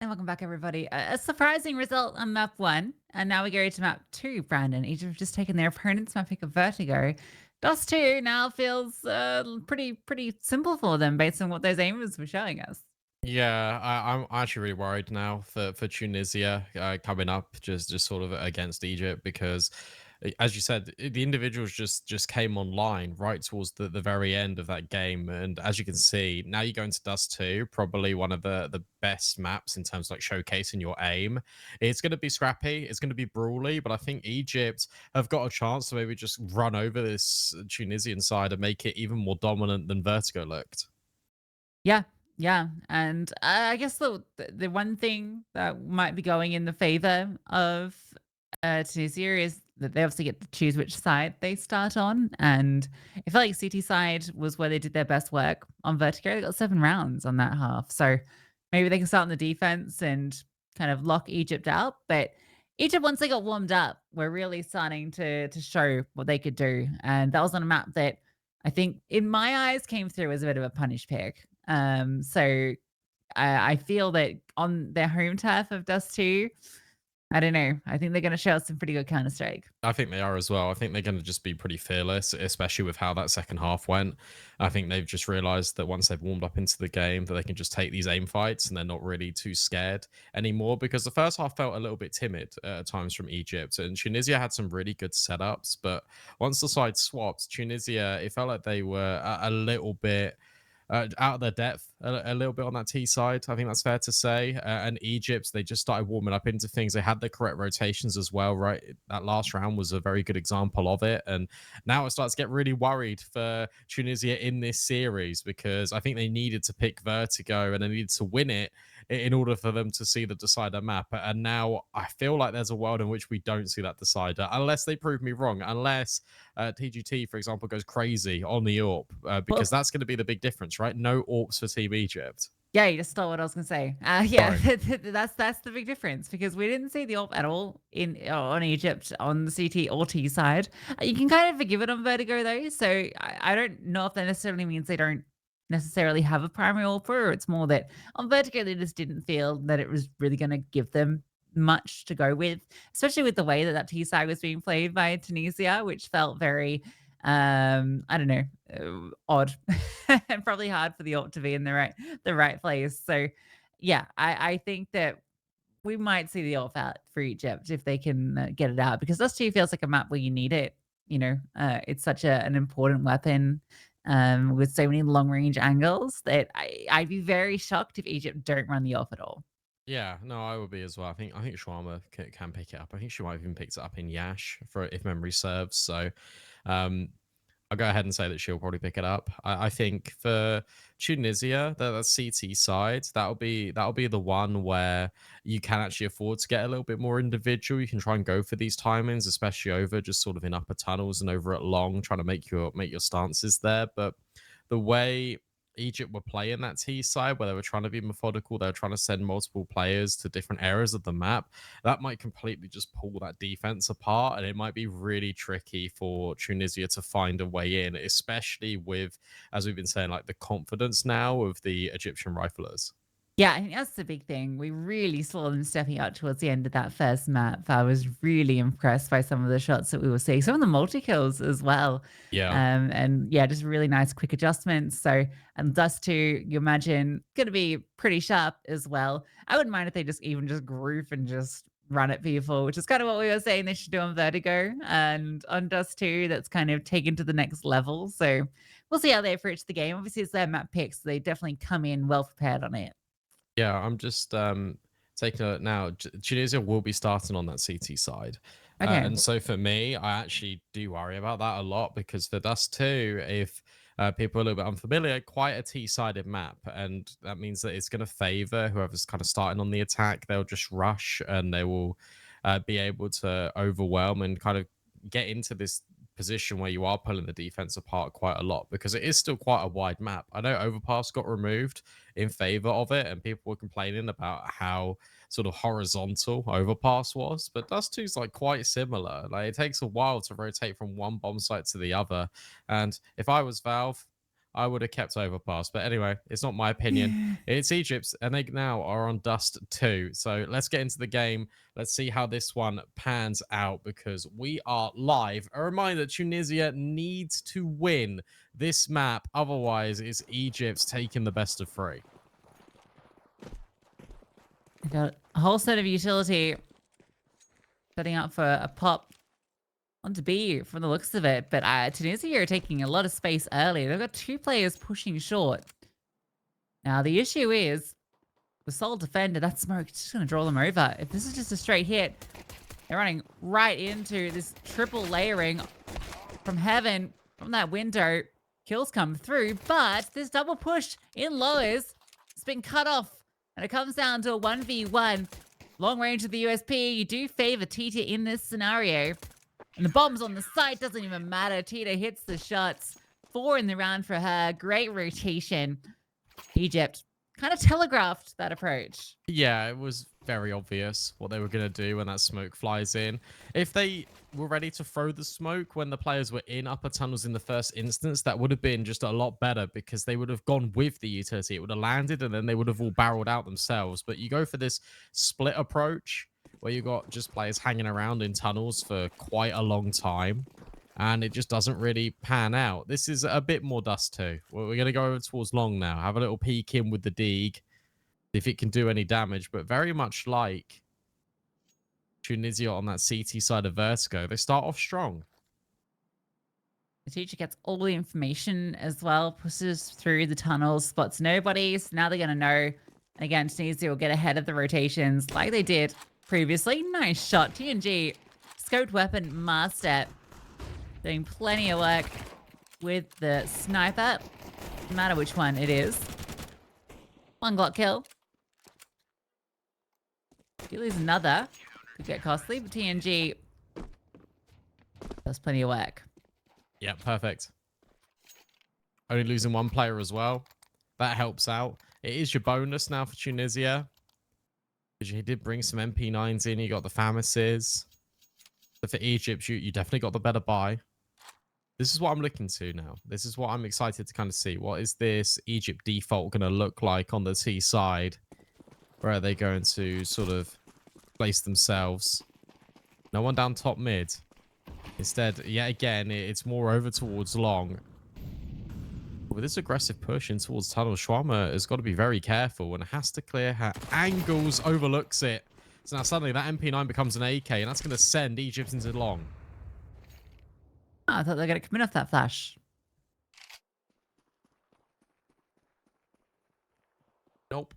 welcome back, everybody. A surprising result on map one, and now we go to map two. Brandon, Egypt have just taken their opponent's map pick of Vertigo. Dust two now feels pretty simple for them based on what those aimers were showing us. Yeah, I'm actually really worried now for Tunisia coming up, just sort of against Egypt because, as you said, the individuals just came online right towards the very end of that game, and as you can see, now you go into Dust 2, probably one of the best maps in terms of like showcasing your aim. It's going to be scrappy, it's going to be brawly, but I think Egypt have got a chance to maybe just run over this Tunisian side and make it even more dominant than Vertigo looked. Yeah, yeah, and I guess the one thing that might be going in the favor of Tunisia is that they obviously get to choose which side they start on, and I feel like City side was where they did their best work on Vertigo. They got 7 rounds on that half, so maybe they can start on the defense and kind of lock Egypt out. But Egypt, once they got warmed up, were really starting to show what they could do, and that was on a map that I think, in my eyes, came through as a bit of a punish pick. So I feel that on their home turf of Dust 2, I don't know. I think they're going to show us some pretty good Counter Strike. I think they are as well. I think they're going to just be pretty fearless, especially with how that second half went. I think they've just realized that once they've warmed up into the game, that they can just take these aim fights and they're not really too scared anymore. Because the first half felt a little bit timid at times from Egypt, and Tunisia had some really good setups. But once the side swapped, Tunisia, it felt like they were a little bit out of their depth a little bit on that T side. I think that's fair to say. And Egypt, they just started warming up into things. They had the correct rotations as well, right? That last round was a very good example of it. And now it starts to get really worried for Tunisia in this series because I think they needed to pick Vertigo and they needed to win it in order for them to see the decider map. And now I feel like there's a world in which we don't see that decider unless they prove me wrong, unless TGT, for example, goes crazy on the AWP, because Well, that's going to be the big difference, right? No AWPs for Team Egypt. yeah, you just stole what I was going to say. Yeah, Sorry. that's the big difference because we didn't see the AWP at all in on Egypt on the CT or T side. You can kind of forgive it on Vertigo though, so I don't know if that necessarily means they don't necessarily have a primary AWP, or it's more that on Vertigo they just didn't feel that it was really going to give them much to go with, especially with the way that T side was being played by Tunisia, which felt very I don't know, odd and probably hard for the AWP to be in the right place. So yeah, I think that we might see the AWP out for Egypt if they can get it out, because Dust 2 feels like a map where you need it. It's such an important weapon with so many long range angles that I'd be very shocked if Egypt don't run the AWP at all. Yeah, no, I would be as well. I think Shawarma can pick it up. I think she might have even picked it up in Yash for if memory serves. So, um, I'll go ahead and say that she'll probably pick it up. I think for Tunisia, that CT side, that'll be the one where you can actually afford to get a little bit more individual. You can try and go for these timings, especially over just sort of in upper tunnels and over at long, trying to make your stances there. But the way Egypt were playing that T side, where they were trying to be methodical, they were trying to send multiple players to different areas of the map, that might completely just pull that defense apart. And it might be really tricky for Tunisia to find a way in, especially with, as we've been saying, like the confidence now of the Egyptian riflers. Yeah, I think that's the big thing. We really saw them stepping up towards the end of that first map. I was really impressed by some of the shots that we were seeing, some of the multi kills as well. Yeah. And yeah, just really nice quick adjustments. So, and Dust 2, you imagine, going to be pretty sharp as well. I wouldn't mind if they just even just group and just run at people, which is kind of what we were saying they should do on Vertigo. And on Dust 2, that's kind of taken to the next level. So we'll see how they approach the game. Obviously, it's their map picks. So they definitely come in well prepared on it. Yeah, I'm just taking a now. Tunisia will be starting on that CT side, Okay. and so for me, I actually do worry about that a lot because for Dust 2, if people are a little bit unfamiliar, quite a T-sided map, and that means that it's going to favor whoever's kind of starting on the attack. They'll just rush and they will be able to overwhelm and kind of get into this position where you are pulling the defense apart quite a lot because it is still quite a wide map. I know Overpass got removed in favor of it, and people were complaining about how sort of horizontal Overpass was, but Dust 2 is like quite similar. Like it takes a while to rotate from one bomb site to the other. And if I was Valve, I would have kept overpass. But anyway, it's not my opinion. It's Egypt's, and they now are on dust 2. So let's get into the game. Let's see how this one pans out because we are live. A reminder, Tunisia needs to win this map. Otherwise, it's Egypt's taking the best of 3. I got a whole set of utility setting up for a pop onto B from the looks of it. But Tunisia are taking a lot of space early. They've got 2 players pushing short. Now, the issue is the sole defender, that smoke, is just going to draw them over. If this is just a straight hit, they're running right into this triple layering from heaven, from that window. Kills come through, but this double push in lowers, it's been cut off. And it comes down to a 1v1. Long range of the USP, you do favor Tita in this scenario. And the bombs on the site doesn't even matter. Tita hits the shots. 4 in the round for her. Great rotation. Egypt kind of telegraphed that approach. Yeah, it was very obvious what they were going to do when that smoke flies in. If they were ready to throw the smoke when the players were in upper tunnels in the first instance, that would have been just a lot better because they would have gone with the utility. It would have landed and then they would have all barreled out themselves. But you go for this split approach where you got just players hanging around in tunnels for quite a long time. And it just doesn't really pan out. This is a bit more dust too. We're going to go over towards long now. Have a little peek in with the Deeg. If it can do any damage. But very much like Tunisia on that CT side of Vertigo, they start off strong. The teacher gets all the information as well. Pushes through the tunnels. Spots nobody. So now they're going to know. And again, Tunisia will get ahead of the rotations like they did previously. Nice shot. TNG. Scoped weapon master. Doing plenty of work with the sniper. No matter which one it is. 1 Glock kill. If you lose another, could get costly, but TNG does plenty of work. Yeah, perfect. Only losing 1 player as well. That helps out. It is your bonus now for Tunisia. Because you did bring some MP9s in. You got the Famises. But for Egypt, you definitely got the better buy. This is what I'm looking to now. This is what I'm excited to kind of see. What is this Egypt default going to look like on the T side? Where are they going to sort of place themselves? No one down top mid. Instead, yet again, it's more over towards long. With this aggressive push in towards tunnel, Shawarma has got to be very careful and has to clear her angles, overlooks it. So now suddenly that MP9 becomes an AK, and that's going to send Egypt into long. Oh, I thought they were going to come in off that flash. Nope.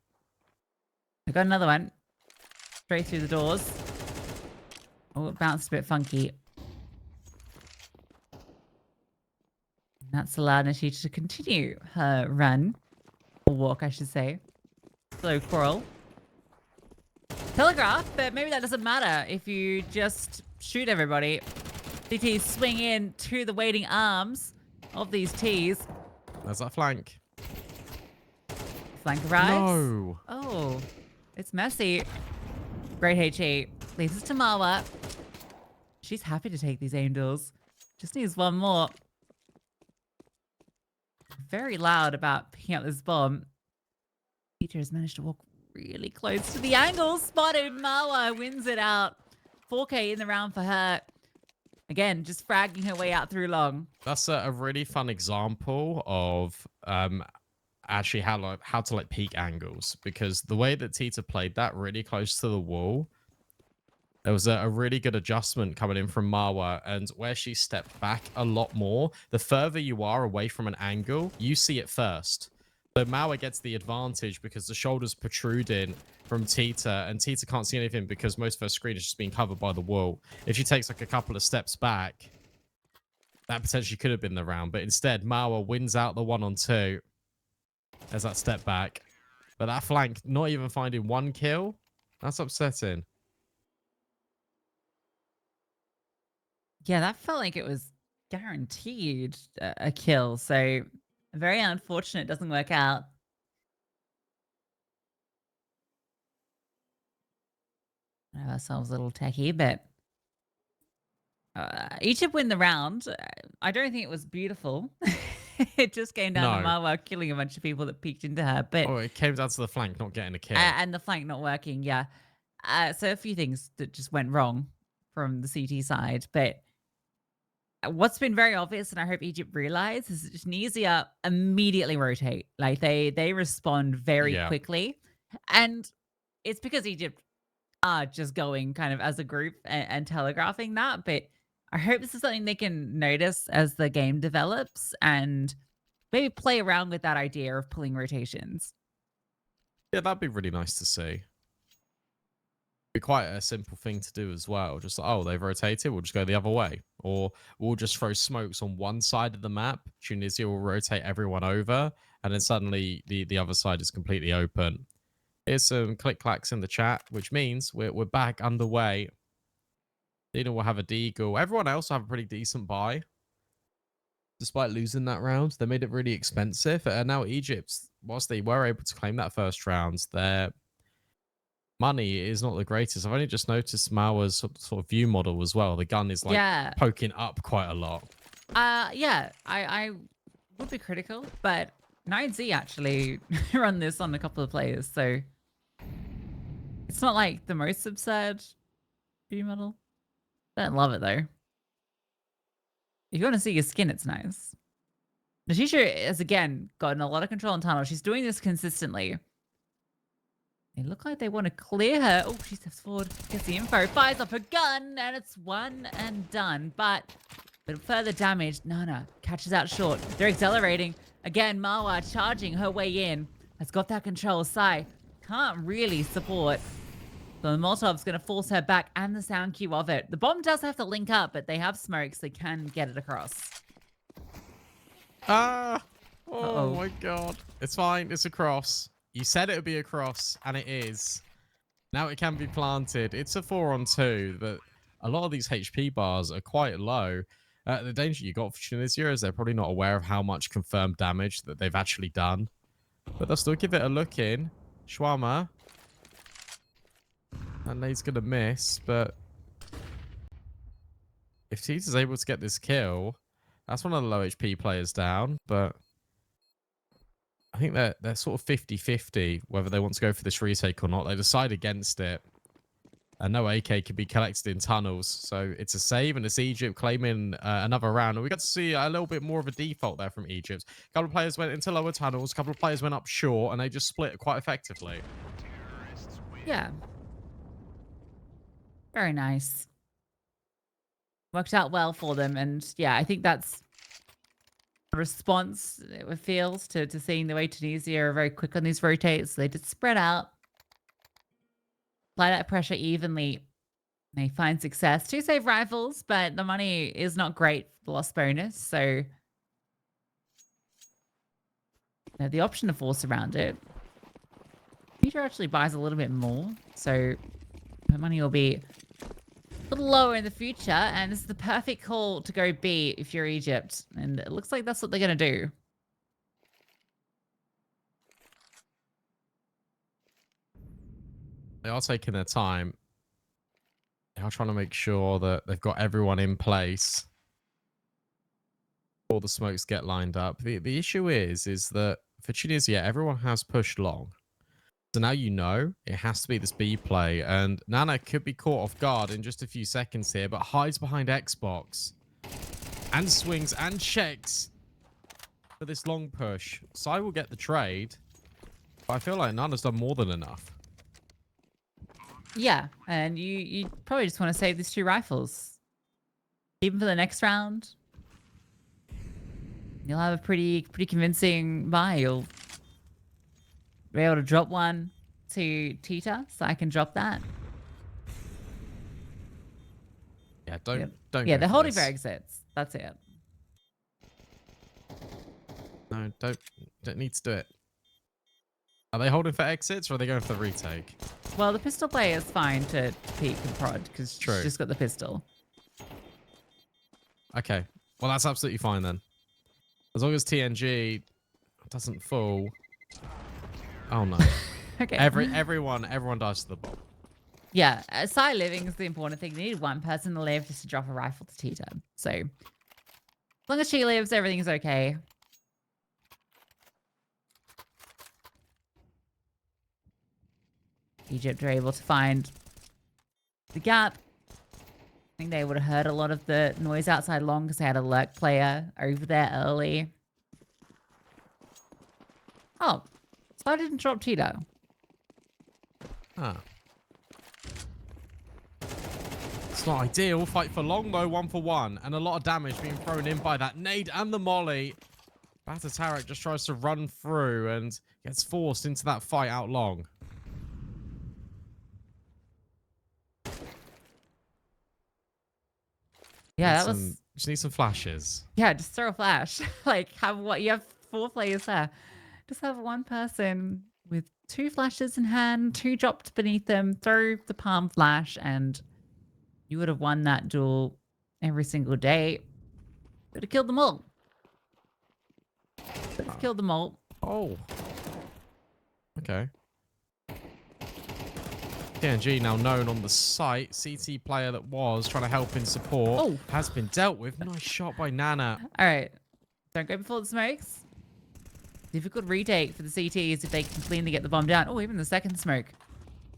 I got another one. Straight through the doors. Oh, it bounced a bit funky. That's allowed Nashita to continue her run. Or walk, I should say. Slow crawl. Telegraph, but maybe that doesn't matter if you just shoot everybody. CTs swing in to the waiting arms of these Ts. There's that flank. Flank arrives. No. Oh, it's messy. Great HE. Leads us to Marwa. She's happy to take these angels. Just needs 1 more. Very loud about picking up this bomb. Peter has managed to walk really close to the angle. Spotted. Marwa wins it out. 4K in the round for her. Again, just fragging her way out through long. That's a really fun example of actually how to like peak angles, because the way that Tita played that really close to the wall, there was a really good adjustment coming in from Marwa, and where she stepped back a lot more, the further you are away from an angle, you see it first. So Marwa gets the advantage because the shoulders protruding from Tita, and Tita can't see anything because most of her screen is just being covered by the wall. If she takes like a couple of steps back, that potentially could have been the round, but instead Marwa wins out the 1-on-2 as that step back. But that flank, not even finding 1 kill, that's upsetting. Yeah, that felt like it was guaranteed a kill. So very unfortunate it doesn't work out. Have ourselves a little techie, but Egypt win the round. I don't think it was beautiful. It just came down to No. Marwa killing a bunch of people that peeked into her, but Oh, it came down to the flank not getting a kill. and the flank not working. Yeah. So a few things that just went wrong from the CT side, but what's been very obvious, and I hope Egypt realize, is that Tunisia immediately rotate. Like they respond very Yeah. quickly, and it's because Egypt are just going kind of as a group and telegraphing that. But I hope this is something they can notice as the game develops and maybe play around with that idea of pulling rotations. Yeah, that'd be really nice to see. Be quite a simple thing to do as well. Just like, oh, they've rotated, we'll just go the other way. Or we'll just throw smokes on one side of the map. Tunisia will rotate everyone over, and then suddenly the other side is completely open. Here's some click-clacks in the chat, which means we're back underway. Dina will have a deagle. Everyone else will have a pretty decent buy. Despite losing that round, they made it really expensive. And now Egypt, whilst they were able to claim that first round, their money is not the greatest. I've only just noticed Mauer's sort of view model as well. The gun is like poking up quite a lot. Yeah, I would be critical, but 9Z actually run this on a couple of players, so it's not like the most absurd view model. Don't love it though. If you want to see your skin, it's nice. Natisha has again gotten a lot of control in tunnel. She's doing this consistently. They look like they want to clear her. Oh, she steps forward, gets the info, fires up her gun, and it's one and done. But further damage, Nana catches out short. They're accelerating. Again, Marwa charging her way in. Has got that control. Sai can't really support. So the Molotov's going to force her back and the sound cue of it. The bomb does have to link up, but they have smokes. They can get it across. Ah! Oh my god. It's fine. It's a cross. You said it would be a cross, and it is. Now it can be planted. It's a 4-on-2, but a lot of these HP bars are quite low. The danger you got for Tunisia is they're probably not aware of how much confirmed damage that they've actually done. But they'll still give it a look in. Shwama. And he's going to miss, but if Tees is able to get this kill, that's one of the low HP players down, but I think they're sort of 50-50 whether they want to go for this retake or not. They decide against it. And no AK can be collected in tunnels. So it's a save, and it's Egypt claiming another round. And we got to see a little bit more of a default there from Egypt. A couple of players went into lower tunnels. A couple of players went up short, and they just split quite effectively. Yeah. Very nice. Worked out well for them. And yeah, I think that's a response, it feels, to seeing the way Tunisia are very quick on these rotates. They just spread out. Apply that pressure evenly. They find success. 2 save rifles, but the money is not great for the loss bonus. So the option to force around it. Peter actually buys a little bit more. So the money will be a little lower in the future. And this is the perfect call to go B if you're Egypt. And it looks like that's what they're going to do. They are taking their time. They are trying to make sure that they've got everyone in place before the smokes get lined up. The issue is that for Tunisia, everyone has pushed long. So now you know it has to be this B play. And Nana could be caught off guard in just a few seconds here, but hides behind Xbox. And swings and checks for this long push. Sai will get the trade. But I feel like Nana's done more than enough. Yeah, and you probably just want to save these 2 rifles. Even for the next round. You'll have a pretty convincing buy. You'll be able to drop one to Tita, so I can drop that. Yeah, don't. Yeah, they're holding for exits. That's it. No, don't need to do it. Are they holding for exits, or are they going for the retake? Well, the pistol player is fine to peek and prod because she's just got the pistol. Okay, well that's absolutely fine then. As long as TNG doesn't fall. Oh no. Okay. Everyone dies to the bomb. Yeah, Sai living is the important thing. They need one person to live just to drop a rifle to Tita. So as long as she lives, everything's okay. Egypt are able to find the gap. I think they would have heard a lot of the noise outside long because they had a lurk player over there early. Oh, so I didn't drop Tito. Huh. It's not ideal. Fight for long, though, 1-for-1. And a lot of damage being thrown in by that nade and the molly. Batatarek just tries to run through and gets forced into that fight out long. Yeah, Just need some flashes. Yeah, just throw a flash. Like, have what? You have 4 players there. Just have one person with 2 flashes in hand, 2 dropped beneath them, throw the palm flash, and you would have won that duel every single day. Would have killed them all. Would have killed them all. Oh. Okay. TNG now known on the site. CT player that was trying to help in support has been dealt with. Nice shot by Nana. All right. Don't go before the smokes. Difficult retake for the CTs if they can cleanly get the bomb down. Oh, even the second smoke.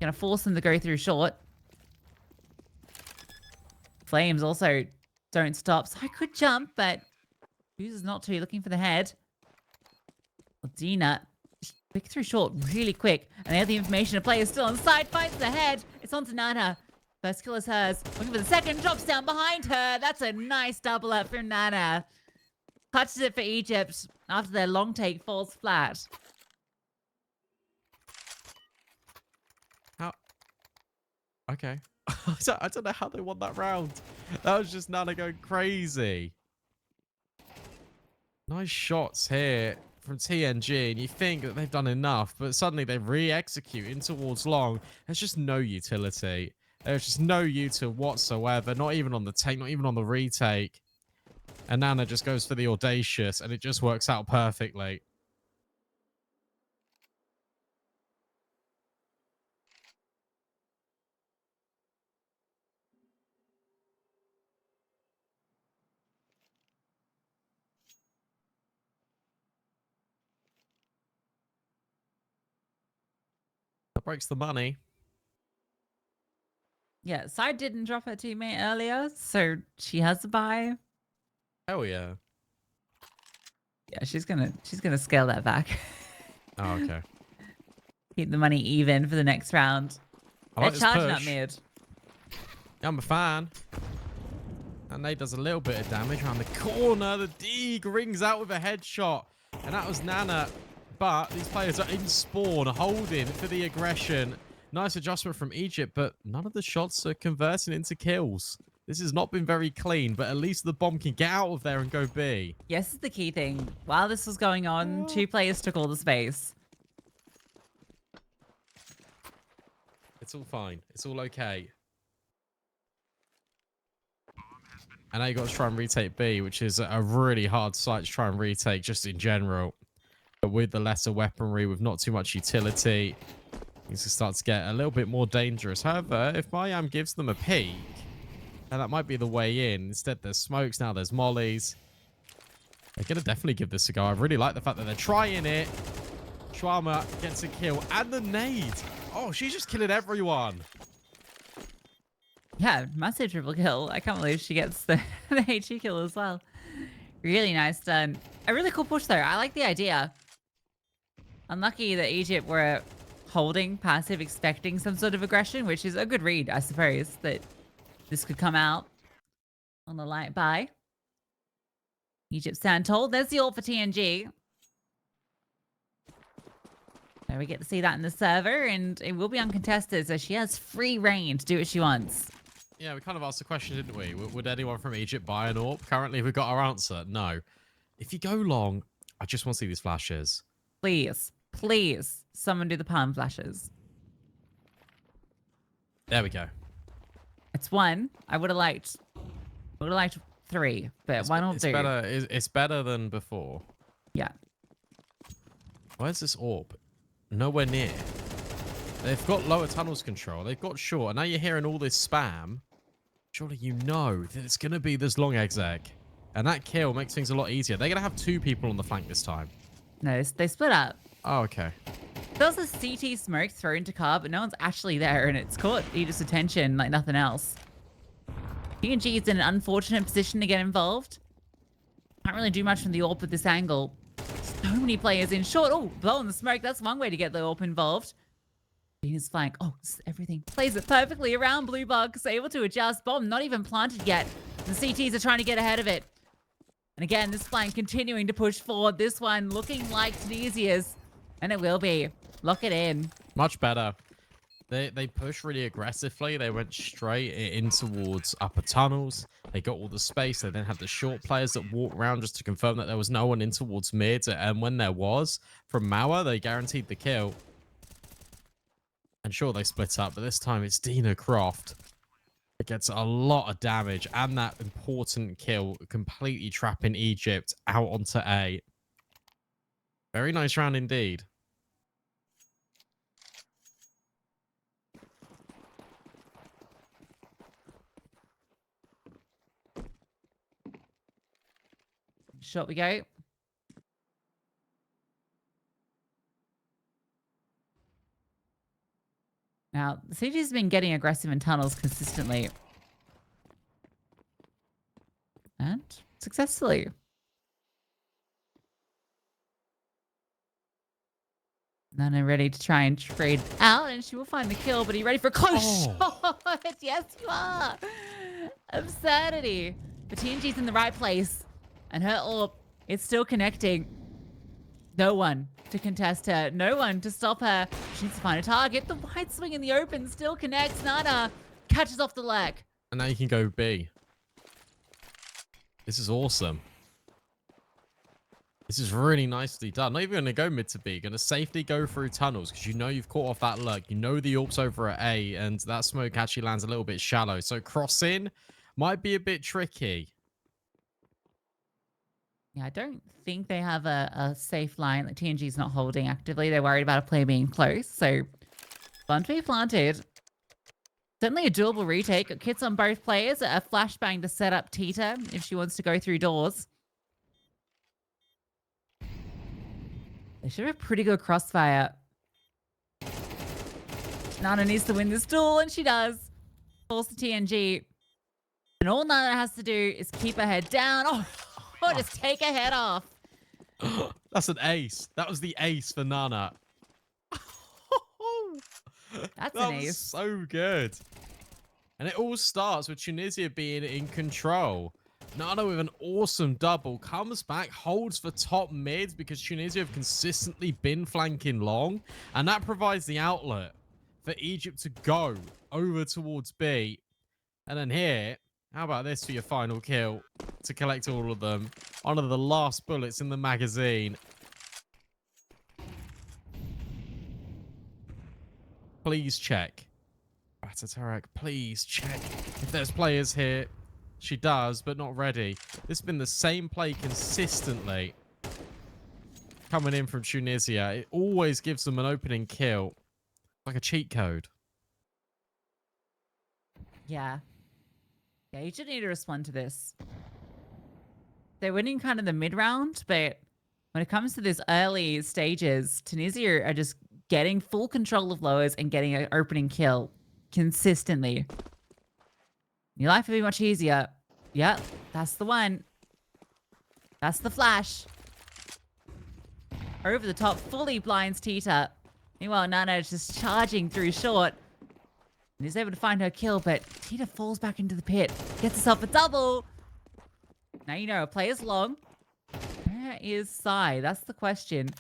Gonna force them to go through short. Flames also don't stop. So I could jump, but chooses not to. Looking for the head. Well, Dina, quick through short really quick. And they have the information. A player still on side. Fights the head. It's on to Nana. First kill is hers. Looking for the second. Drops down behind her. That's a nice double up from Nana. Clutches it for Egypt after their long take falls flat. How? Okay. I don't know how they won that round. That was just Nana going crazy. Nice shots here from TNG, and you think that they've done enough, but suddenly they re-execute in towards long. There's just no utility. There's just no util whatsoever, not even on the take, not even on the retake. And Nana just goes for the audacious, and it just works out perfectly. That breaks the money. Yeah, Side didn't drop her teammate earlier, so she has a buy. Hell yeah. Yeah, she's gonna scale that back. Oh, okay. Keep the money even for the next round. I They're like this charging push. up mid. I'm a fan. And Nate does a little bit of damage around the corner. The Deeg rings out with a headshot. And that was Nana. But these players are in spawn, holding for the aggression. Nice adjustment from Egypt, but none of the shots are converting into kills. This has not been very clean, but at least the bomb can get out of there and go B. Yes, is the key thing. While this was going on, 2 players took all the space. It's all fine. It's all okay. And now you got to try and retake B, which is a really hard site to try and retake just in general. But with the lesser weaponry, with not too much utility, things can start to get a little bit more dangerous. However, if Miami gives them a peek, and that might be the way in. Instead, there's smokes. Now there's mollies. They're going to definitely give this a go. I really like the fact that they're trying it. Schwarmer gets a kill. And the nade. Oh, she's just killing everyone. Yeah, massive triple kill. I can't believe she gets the HE kill as well. Really nice done. A really cool push, though. I like the idea. Unlucky that Egypt were holding passive, expecting some sort of aggression, which is a good read, I suppose, that this could come out on the light buy. Egypt stand tall. There's the ult for TNG. There we get to see that in the server, and it will be uncontested, so she has free reign to do what she wants. Yeah, we kind of asked the question, didn't we? Would anyone from Egypt buy an AWP? Currently, we got our answer. No. If you go long, I just want to see these flashes. Please, please, someone do the palm flashes. There we go. It's 1. I would have liked 3, but why not 2? It's better than before. Yeah. Where's this AWP? Nowhere near. They've got lower tunnels control. They've got short. And now you're hearing all this spam. Surely you know that it's going to be this long exec. And that kill makes things a lot easier. They're going to have 2 people on the flank this time. No, they split up. Oh, okay. There was a CT smoke thrown to car, but no one's actually there, and it's caught Aegis' attention like nothing else. TNG is in an unfortunate position to get involved. Can't really do much from the AWP at this angle. So many players in short. Oh, blowing the smoke. That's one way to get the AWP involved. Venus flank. Oh, this is everything. Plays it perfectly around Blue Bugs. Able to adjust. Bomb not even planted yet. The CTs are trying to get ahead of it. And again, this flank continuing to push forward. This one looking like Tunisia's. And it will be. Lock it in. Much better. They pushed really aggressively. They went straight in towards upper tunnels. They got all the space. They then had the short players that walked around just to confirm that there was no one in towards mid. And when there was, from Mauer, they guaranteed the kill. And sure, they split up, but this time it's Dina Croft. It gets a lot of damage and that important kill, completely trapping Egypt out onto A. Very nice round indeed. Shot we go. Now, the CG's been getting aggressive in tunnels consistently. And successfully. Nana ready to try and trade out, and she will find the kill, but are you ready for a close shot? Yes, you are. Absurdity. But TNG's in the right place. And her AWP, it's still connecting. No one to contest her. No one to stop her. She needs to find a target. The wide swing in the open still connects. Nana catches off the leg. And now you can go B. This is awesome. This is really nicely done. Not even going to go mid to B. Going to safely go through tunnels because you know you've caught off that lurk. You know the AWP's over at A, and that smoke actually lands a little bit shallow. So crossing might be a bit tricky. Yeah, I don't think they have a safe line that TNG's not holding actively. They're worried about a play being close. So, fun to be planted. Certainly a doable retake. Got kits on both players. A flashbang to set up Tita if she wants to go through doors. They should have a pretty good crossfire. Nana needs to win this duel, and she does. Falls to TNG. And all Nana has to do is keep her head down. Oh, just take her head off. That's an ace. That was the ace for Nana. That's that an was ace. so good. And it all starts with Tunisia being in control. Nana with an awesome double comes back, holds for top mid because Tunisia have consistently been flanking long, and that provides the outlet for Egypt to go over towards B. And then here, how about this for your final kill to collect all of them? One of the last bullets in the magazine. Please check. Tarek, please check if there's players here. She does, but not ready. This has been the same play consistently. Coming in from Tunisia. It always gives them an opening kill. Like a cheat code. Yeah. Yeah, you should need to respond to this. They're winning kind of the mid-round, but when it comes to this early stages, Tunisia are just getting full control of lowers and getting an opening kill consistently. Your life would be much easier. Yep, that's the one. That's the flash. Over the top, fully blinds Tita. Meanwhile, Nana is just charging through short. And is able to find her kill, but Tita falls back into the pit. Gets herself a double. Now you know, a player's long. Where is Sai? That's the question.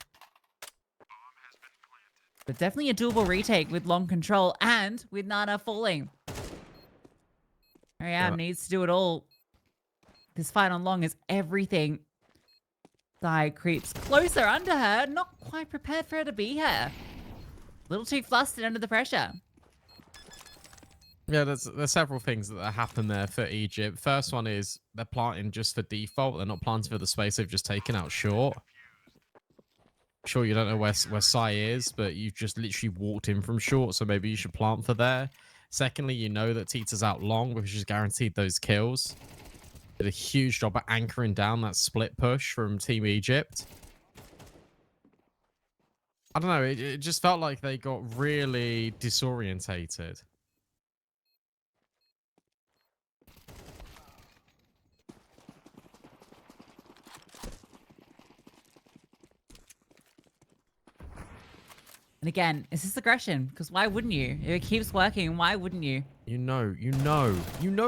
But definitely a doable retake with long control and with Nana falling. Mariam needs to do it all. This fight on long is everything. Sai creeps closer under her, not quite prepared for her to be here. A little too flustered under the pressure. Yeah, there's several things that happen there for Egypt. First one is they're planting just for default. They're not planting for the space they've just taken out short. Sure, you don't know where Sai is, but you've just literally walked in from short, so maybe you should plant for there. Secondly, you know that Tita's out long because she's guaranteed those kills. Did a huge job at anchoring down that split push from Team Egypt. I don't know. It just felt like they got really disorientated. And again, it's this aggression, because why wouldn't you? If it keeps working, why wouldn't you? You know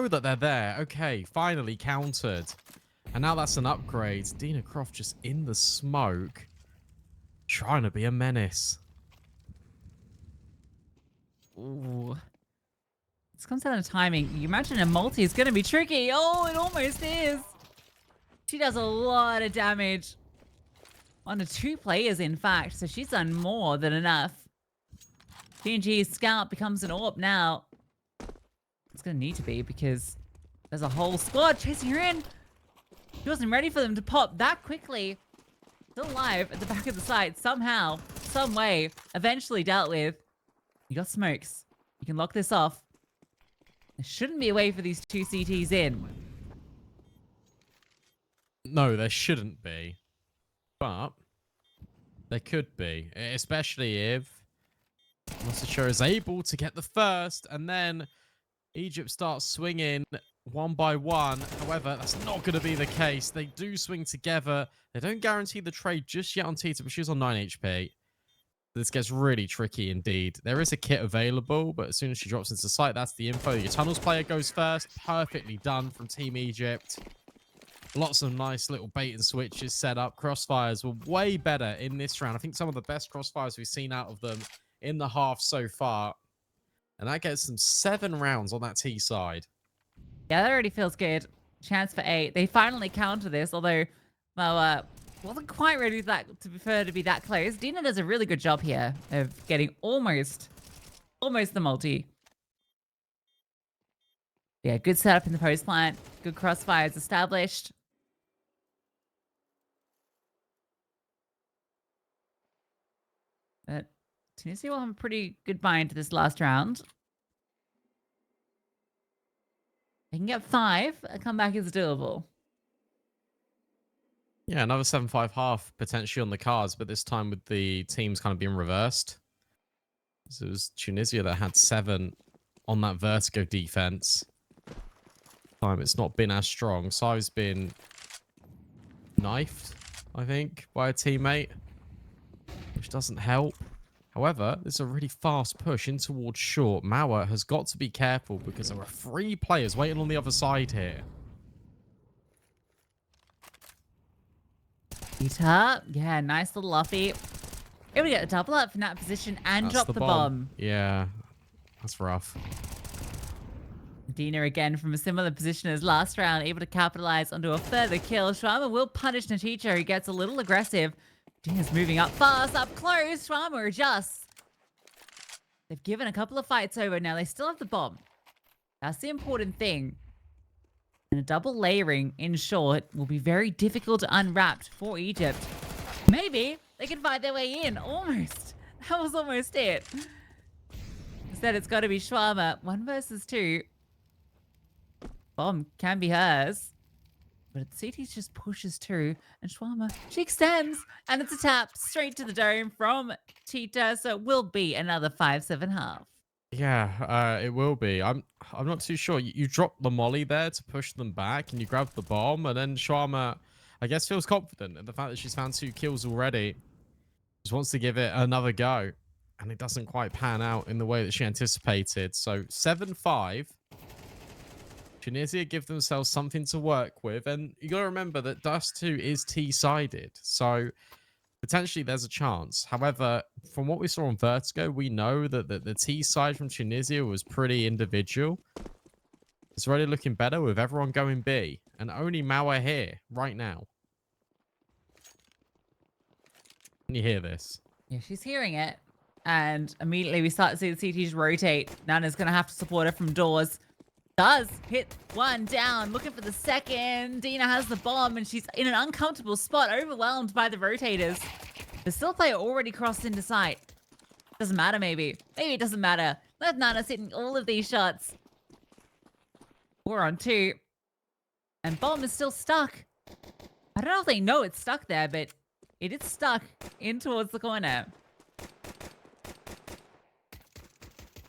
that they're there. Okay, finally countered. And now that's an upgrade. Dina Croft just in the smoke, trying to be a menace. Ooh. This comes down to timing. You imagine a multi is going to be tricky. Oh, it almost is. She does a lot of damage. On to 2 players, in fact. So she's done more than enough. TNG's scout becomes an AWP now. It's going to need to be because there's a whole squad chasing her in. She wasn't ready for them to pop that quickly. Still alive at the back of the site somehow, some way, eventually dealt with. You got smokes. You can lock this off. There shouldn't be a way for these 2 CTs in. No, there shouldn't be. But there could be. Especially if Mossacher is able to get the first, and then Egypt starts swinging one by one. However, that's not going to be the case. They do swing together. They don't guarantee the trade just yet on Tita, but she's on 9 HP. This gets really tricky indeed. There is a kit available, but as soon as she drops into sight, that's the info. Your tunnels player goes first. Perfectly done from Team Egypt. Lots of nice little bait and switches set up. Crossfires were way better in this round. I think some of the best crossfires we've seen out of them in the half so far. And that gets them 7 rounds on that T side. Yeah, that already feels good. Chance for 8. They finally counter this, although, well, wasn't quite ready to be that close. Dina does a really good job here of getting almost the multi. Yeah, good setup in the post plant. Good crossfires established. But Tunisia will have a pretty good bind to this last round. They can get 5. A comeback is doable. Yeah, another 7-5 half potentially on the cards, but this time with the teams kind of being reversed. So it was Tunisia that had 7 on that vertigo defense. Time it's not been as strong. Sai's been knifed, I think, by a teammate, which doesn't help. However, this is a really fast push in towards short. Mauer has got to be careful because there are 3 players waiting on the other side here. Peter, yeah, nice little offie. Able to get a double up from that position and drop the bomb. Yeah, that's rough. Dina again from a similar position as last round, able to capitalize onto a further kill. Shwama will punish Nachicha, who gets a little aggressive. Dina's moving up fast, up close. Shwama adjusts. They've given a couple of fights over now. They still have the bomb. That's the important thing. And a double layering in short will be very difficult to unwrap for Egypt. Maybe they can fight their way in. Almost. That was almost it. Instead, it's got to be Shwama. 1 versus 2. Bomb can be hers. But CT just pushes through. And Shwama, she extends. And it's a tap straight to the dome from Tita. So it will be another 5-7 half. Yeah, it will be. I'm not too sure. You dropped the molly there to push them back, and you grabbed the bomb, and then Sharma, I guess, feels confident in the fact that she's found 2 kills already. Just wants to give it another go, and it doesn't quite pan out in the way that she anticipated. So 7-5. Tunisia give themselves something to work with, and you got to remember that Dust 2 is T-sided, so potentially there's a chance. However, from what we saw on Vertigo, we know that the T side from Tunisia was pretty individual. It's already looking better with everyone going B, and only Mauer here right now. Can you hear this? Yeah, she's hearing it. And immediately we start to see the CTs rotate. Nana's going to have to support her from doors. Does hit 1 down, looking for the second. Dina has the bomb, and she's in an uncomfortable spot, overwhelmed by the rotators. The still player already crossed into sight. Doesn't matter, maybe. Maybe it doesn't matter. Let Nana sit in all of these shots. 4 on 2. And bomb is still stuck. I don't know if they know it's stuck there, but it is stuck in towards the corner.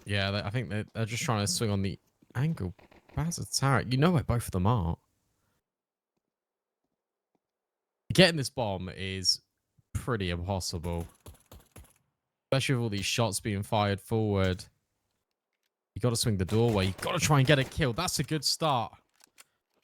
Yeah, I think they're just trying to swing on the angle. Tarek, you know where both of them are. Getting this bomb is pretty impossible. Especially with all these shots being fired forward. You got to swing the doorway. You got to try and get a kill. That's a good start.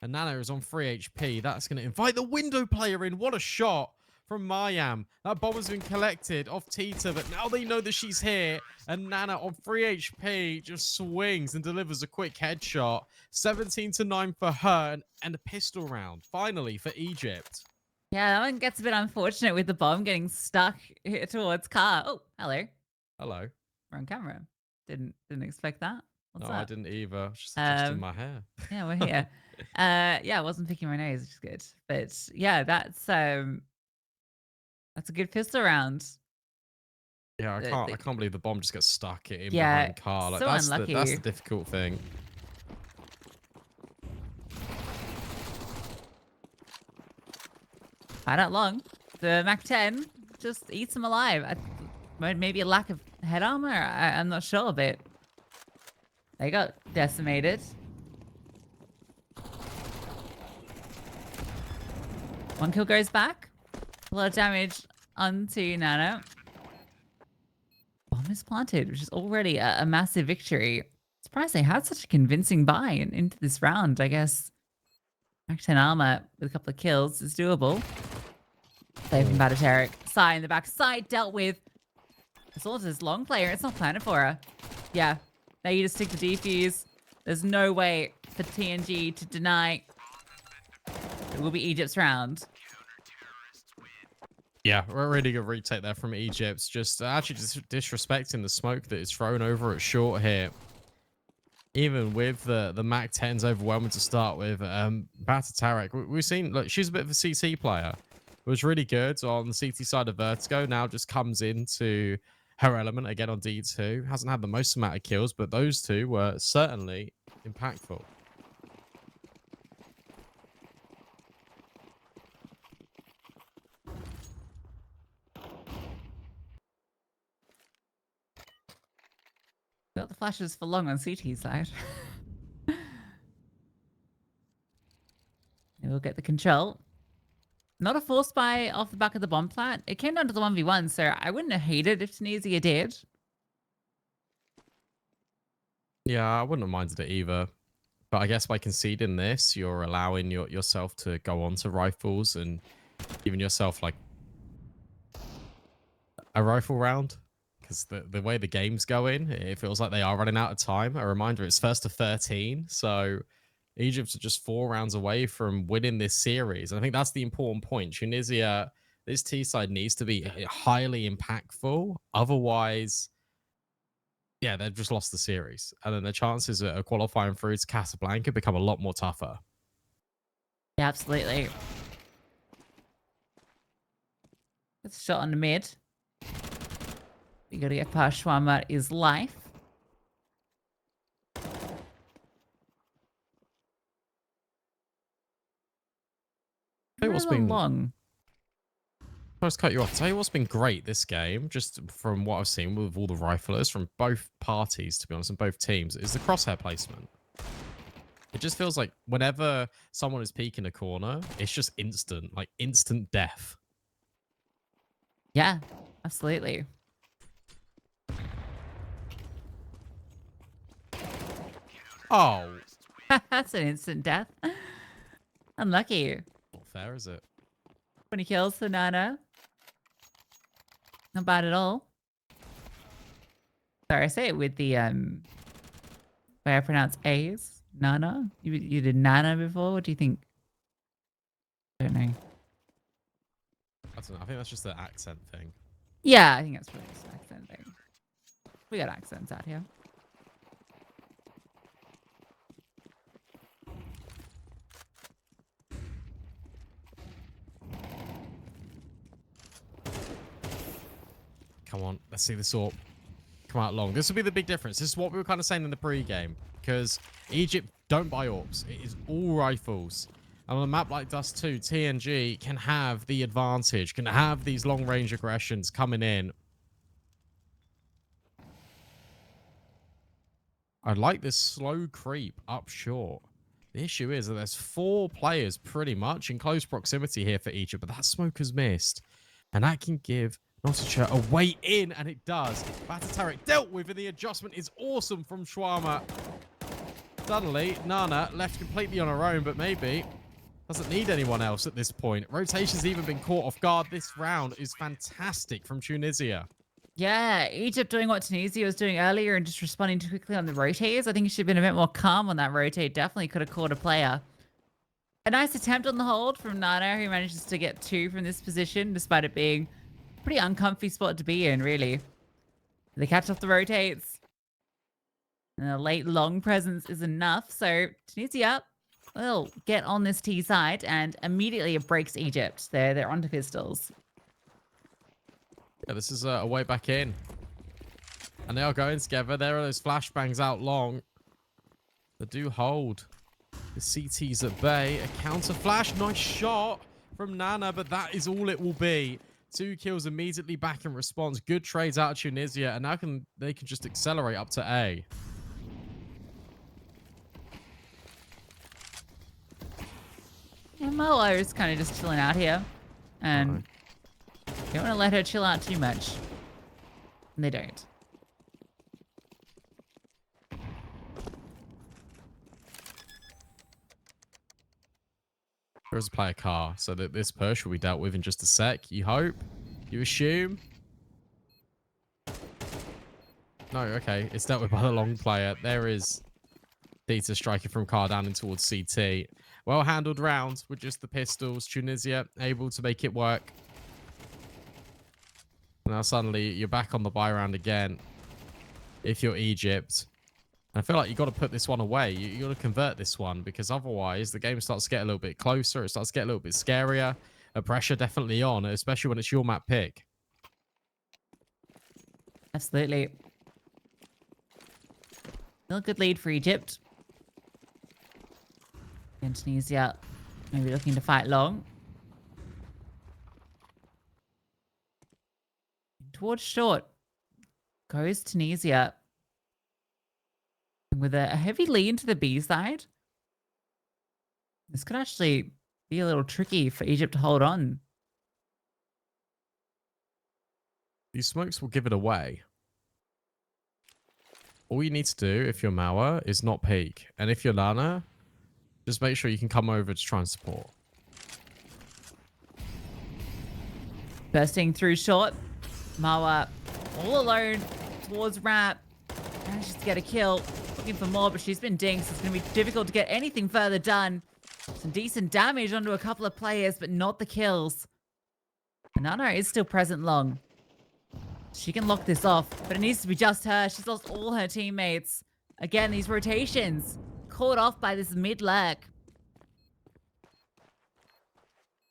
And Nana is on 3 HP. That's going to invite the window player in. What a shot from Mayam. That bomb has been collected off Tita, but now they know that she's here. And Nana on 3 HP just swings and delivers a quick headshot. 17-9 for her and a pistol round, finally, for Egypt. Yeah, that one gets a bit unfortunate with the bomb getting stuck here towards car. Oh, hello. Hello. We're on camera. Didn't expect that. What's No, up? I didn't either. Just adjusting my hair. Yeah, we're here. Yeah, I wasn't picking my nose, which is good. But yeah, that's a good pistol round. Yeah, I can't believe the bomb just gets stuck in Yeah, behind car. Like so that's unlucky. that's the difficult thing. By not long. The Mac 10 just eats him alive. Maybe a lack of head armor. I'm not sure, but they got decimated. One kill goes back. A lot of damage onto Nano. Bomb is planted, which is already a massive victory. Surprised they had such a convincing buy into this round. I guess Mac 10 armor with a couple of kills is doable. Save from Batateric. Sai in the back. Sai dealt with. It's also this long player. It's not planted for her. Yeah. Now you just stick the defuse. There's no way for TNG to deny. It will be Egypt's round. Yeah, a really good retake there from Egypt. Just actually just disrespecting the smoke that is thrown over at short here. Even with the Mac 10's overwhelming to start with, Batateric, we've seen, look, she's a bit of a CT player. Was really good on the CT side of Vertigo. Now just comes into her element again on D2. Hasn't had the most amount of kills, but those two were certainly impactful. Got the flashes for long on CT side. We'll get the control. Not a force buy off the back of the bomb plant. It came down to the 1v1, so I wouldn't have hated if Tunisia did. Yeah, I wouldn't have minded it either. But I guess by conceding this, you're allowing yourself to go on to rifles and giving yourself like a rifle round. Because the way the game's going, it feels like they are running out of time. A reminder, it's first to 13. So Egypt are just 4 rounds away from winning this series. And I think that's the important point. Tunisia, this T side needs to be highly impactful. Otherwise, yeah, they've just lost the series. And then the chances of qualifying through to Casablanca become a lot more tougher. Yeah, absolutely. It's shot on the mid. You gotta get past Shwama is life. What's been long? I'll just cut you off. Tell you what's been great this game, just from what I've seen with all the riflers from both parties, to be honest, and both teams, is the crosshair placement. It just feels like whenever someone is peeking a corner, it's just instant, like instant death. Yeah, absolutely. Oh. That's an instant death. Unlucky. Not fair, is it? 20 kills for Nana. Not bad at all. Sorry, I say it with the way I pronounce A's. Nana. You did Nana before? What do you think? I don't know. I don't know. I think that's just an accent thing. Yeah, I think that's probably just an accent thing. We got accents out here. Come on, let's see this all come out long. This will be the big difference. This is what we were kind of saying in the pre-game, because Egypt don't buy AWPs. It is all rifles. And on a map like Dust 2, TNG can have the advantage, can have these long-range aggressions coming in. I like this slow creep up short. The issue is that there's 4 players pretty much in close proximity here for Egypt, but that smoke has missed. And that can give Nosacha a way in, and it does. Batatarek dealt with, and the adjustment is awesome from Shawarma. Suddenly, Nana left completely on her own, but maybe doesn't need anyone else at this point. Rotation's even been caught off guard. This round is fantastic from Tunisia. Yeah, Egypt doing what Tunisia was doing earlier and just responding too quickly on the rotates. I think he should have been a bit more calm on that rotate. Definitely could have caught a player. A nice attempt on the hold from Nana, who manages to get 2 from this position, despite it being a pretty uncomfy spot to be in, really. They catch off the rotates. And a late long presence is enough. So Tunisia will get on this T side, and immediately it breaks Egypt. They're onto pistols. Yeah, this is a way back in. And they are going together. There are those flashbangs out long. They do hold. The CT's at bay. A counter flash. Nice shot from Nana, but that is all it will be. 2 kills immediately back in response. Good trades out of Tunisia, and now they can just accelerate up to A. Yeah, Moa is kind of just chilling out here. And you don't want to let her chill out too much. And they don't. There's a player car, so that this push will be dealt with in just a sec. You hope? You assume? No, okay. It's dealt with by the long player. There is Dita striking from car down in towards CT. Well handled rounds with just the pistols. Tunisia able to make it work. Now suddenly you're back on the buy round again. If you're Egypt. I feel like you got to put this one away. You got to convert this one, because otherwise the game starts to get a little bit closer. It starts to get a little bit scarier. The pressure definitely on, especially when it's your map pick. Absolutely. Still a good lead for Egypt. And Tunisia maybe looking to fight long. Towards short goes Tunisia. With a heavy lean to the B side. This could actually be a little tricky for Egypt to hold on. These smokes will give it away. All you need to do if you're Mauer is not peek. And if you're Lana, just make sure you can come over to try and support. Bursting through short. Mawa all alone towards ramp. Manages to get a kill. Looking for more, but she's been dinged, so it's going to be difficult to get anything further done. Some decent damage onto a couple of players, but not the kills. Nana is still present long. She can lock this off, but it needs to be just her. She's lost all her teammates. Again, these rotations caught off by this mid lurk.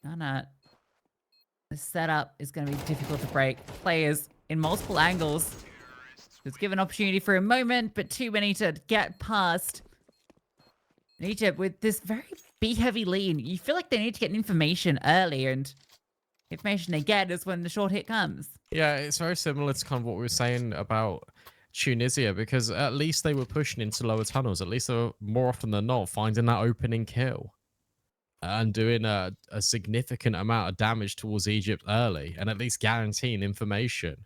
Nana, the setup is going to be difficult to break. Players in multiple angles. It's given opportunity for a moment, but too many to get past. And Egypt, with this very B-heavy lean, you feel like they need to get information early, and the information they get is when the short hit comes. Yeah, it's very similar to kind of what we were saying about Tunisia, because at least they were pushing into lower tunnels. At least they were, more often than not, finding that opening kill and doing a significant amount of damage towards Egypt early, and at least guaranteeing information.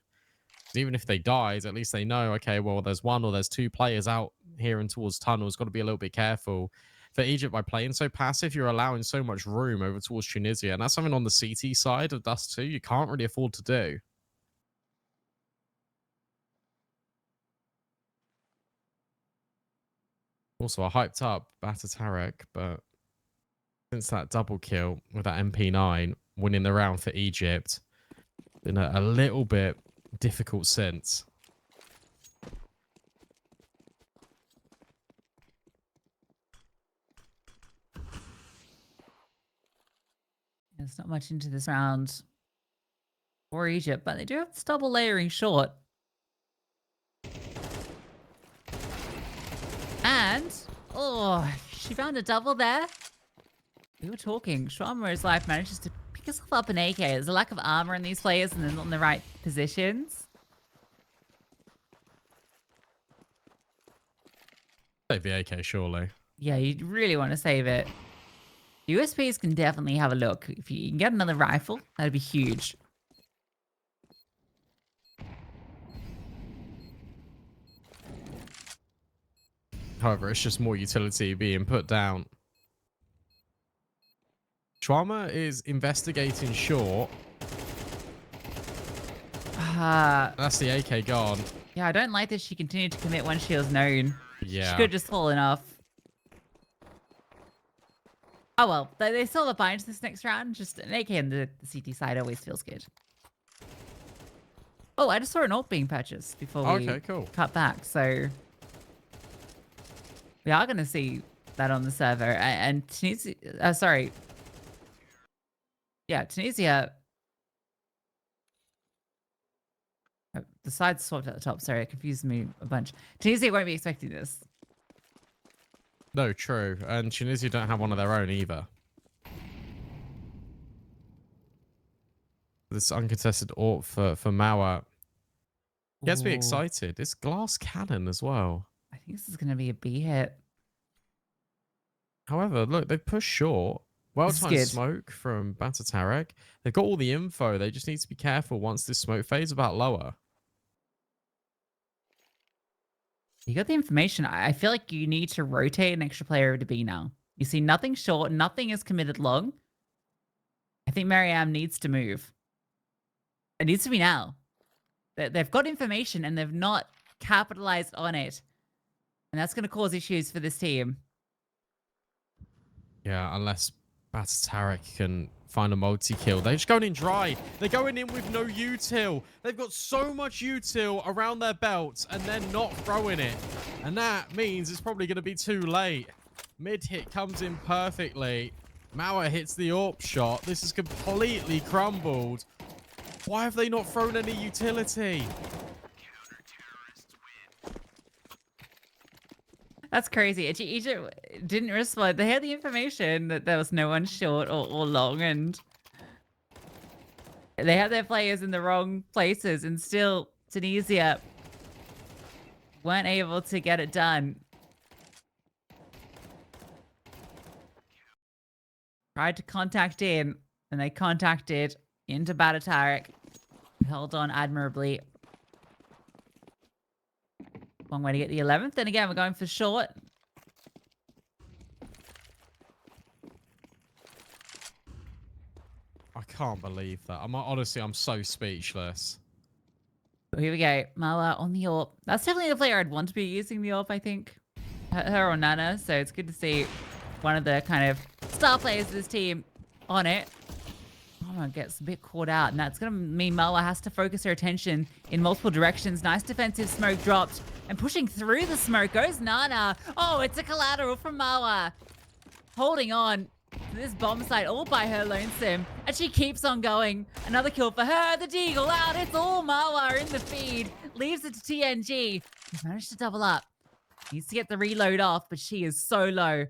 Even if they died, at least they know, okay, well, there's 1 or there's 2 players out here and towards tunnels. Got to be a little bit careful. For Egypt, by playing so passive, you're allowing so much room over towards Tunisia. And that's something on the CT side of Dust 2 you can't really afford to do. Also, I hyped up Batatarek, but since that double kill with that MP9, winning the round for Egypt, been a little bit difficult since. There's not much into this round for Egypt, but they do have this double layering short. And, oh, she found a double there. We were talking. Shawma's life manages to pick herself up an AK. There's a lack of armor in these players and they're not in the right positions. Take the AK, surely. Yeah, you really want to save it. USPs can definitely have a look. If you can get another rifle, that'd be huge. However, it's just more utility being put down. Trauma is investigating short. That's the AK gone. Yeah, I don't like that she continued to commit when she was known. Yeah. She could have just fallen off. Oh well, they saw the binds this next round. Just an AK on the CT side always feels good. Oh, I just saw an ult being purchased before we cut back. So we are going to see that on the server. And Tunisia, sorry. Yeah, Tunisia. The sides swapped at the top. Sorry, it confused me a bunch. Tunisia won't be expecting this. No, true. And Tunisia don't have one of their own either. This uncontested AWP for Mauer gets me excited. This glass cannon as well. I think this is going to be a B hit. However, look, they've pushed short. Well-timed smoke from Batatarek. They've got all the info. They just need to be careful once this smoke fades about lower. You got the information. I feel like you need to rotate an extra player over to B now. You see nothing short. Nothing is committed long. I think Mariam needs to move. It needs to be now. They've got information and they've not capitalized on it. And that's going to cause issues for this team. Yeah, unless Batatarek can find a multi-kill. They're just going in dry. They're going in with no util. They've got so much util around their belts and they're not throwing it. And that means it's probably going to be too late. Mid-hit comes in perfectly. Mauer hits the AWP shot. This is completely crumbled. Why have they not thrown any utility? That's crazy. Egypt didn't respond. They had the information that there was no one short or long, and they had their players in the wrong places, and still Tunisia weren't able to get it done. Tried to contact in, and they contacted into Batatarek. Held on admirably. Long way to get the 11th. Then again, we're going for short. I can't believe that. Honestly, I'm so speechless. So here we go. Mala on the AWP. That's definitely the player I'd want to be using the AWP, I think. Her or Nana. So it's good to see one of the kind of star players of this team on it. Mala gets a bit caught out, and that's going to mean Mala has to focus her attention in multiple directions. Nice defensive smoke dropped, and pushing through the smoke goes Nana. Oh, it's a collateral from Mala. Holding on to this bomb site all by her lonesome, and she keeps on going. Another kill for her. The deagle out. It's all Mala in the feed. Leaves it to TNG. He's managed to double up. Needs to get the reload off, but she is so low.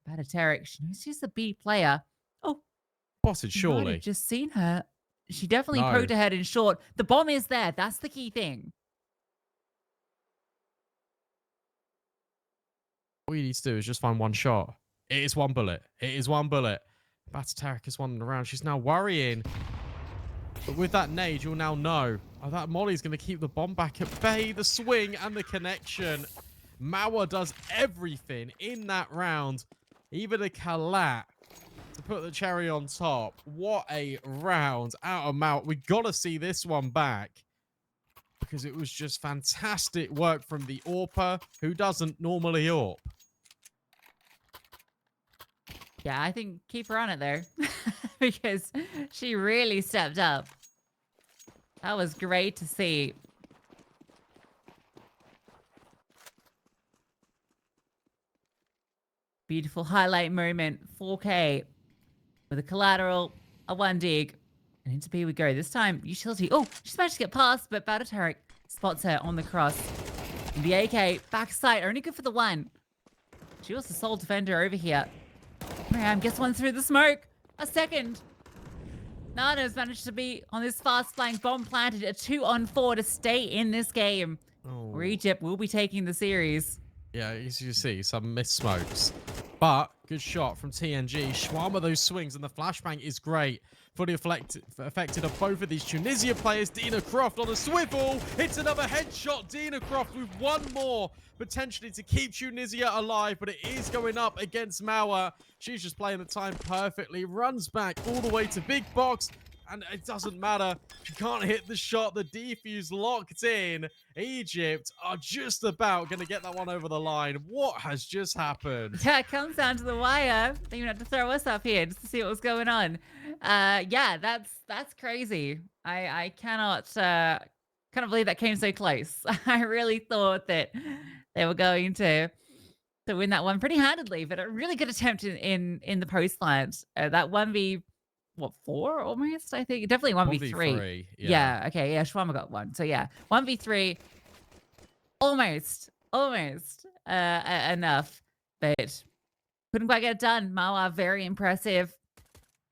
Batatarek, she knows she's the B player. Oh, spotted, surely. Just seen her. She definitely poked her head in short. The bomb is there. That's the key thing. All you need to do is just find one shot. It is one bullet. It is one bullet. Batatarek is wandering around. She's now worrying. But with that nade, you'll now know. Oh, that Molly's going to keep the bomb back at bay. The swing and the connection. Mauer does everything in that round. Even a collat to put the cherry on top. What a round out of Mauer. We got to see this one back. Because it was just fantastic work from the AWPer, who doesn't normally AWP. Yeah, I think keep her on it there. Because she really stepped up. That was great to see. Beautiful highlight moment. 4K with a collateral, a one dig. And into B we go. This time, utility. Oh, she's managed to get past, but Batatarek spots her on the cross. And the AK, backside, only good for the one. She was the sole defender over here. Ram gets one through the smoke. A second. Nana's managed to be on this fast flying bomb planted. A 2-on-4 to stay in this game. Oh. Where Egypt will be taking the series. Yeah, as you see, some missed smokes. But good shot from TNG. Schwarma, those swings, and the flashbang is great. Fully affected of both of these Tunisia players. Dina Croft on a swivel. Hits another headshot. Dina Croft with one more, potentially to keep Tunisia alive, but it is going up against Mauer. She's just playing the time perfectly. Runs back all the way to Big Box. And it doesn't matter. She can't hit the shot. The defuse locked in. Egypt are just about going to get that one over the line. What has just happened? Yeah, it comes down to the wire. They even have to throw us up here just to see what was going on. Yeah, that's crazy. I cannot believe that came so close. I really thought that they were going to win that one pretty handedly, but a really good attempt in the post lines. That 1v what 4 almost, I think. Definitely 1v3. 1v3, Yeah, okay. Yeah, Shwama got one. So yeah, 1v3 almost enough, but couldn't quite get it done. Mawa, very impressive.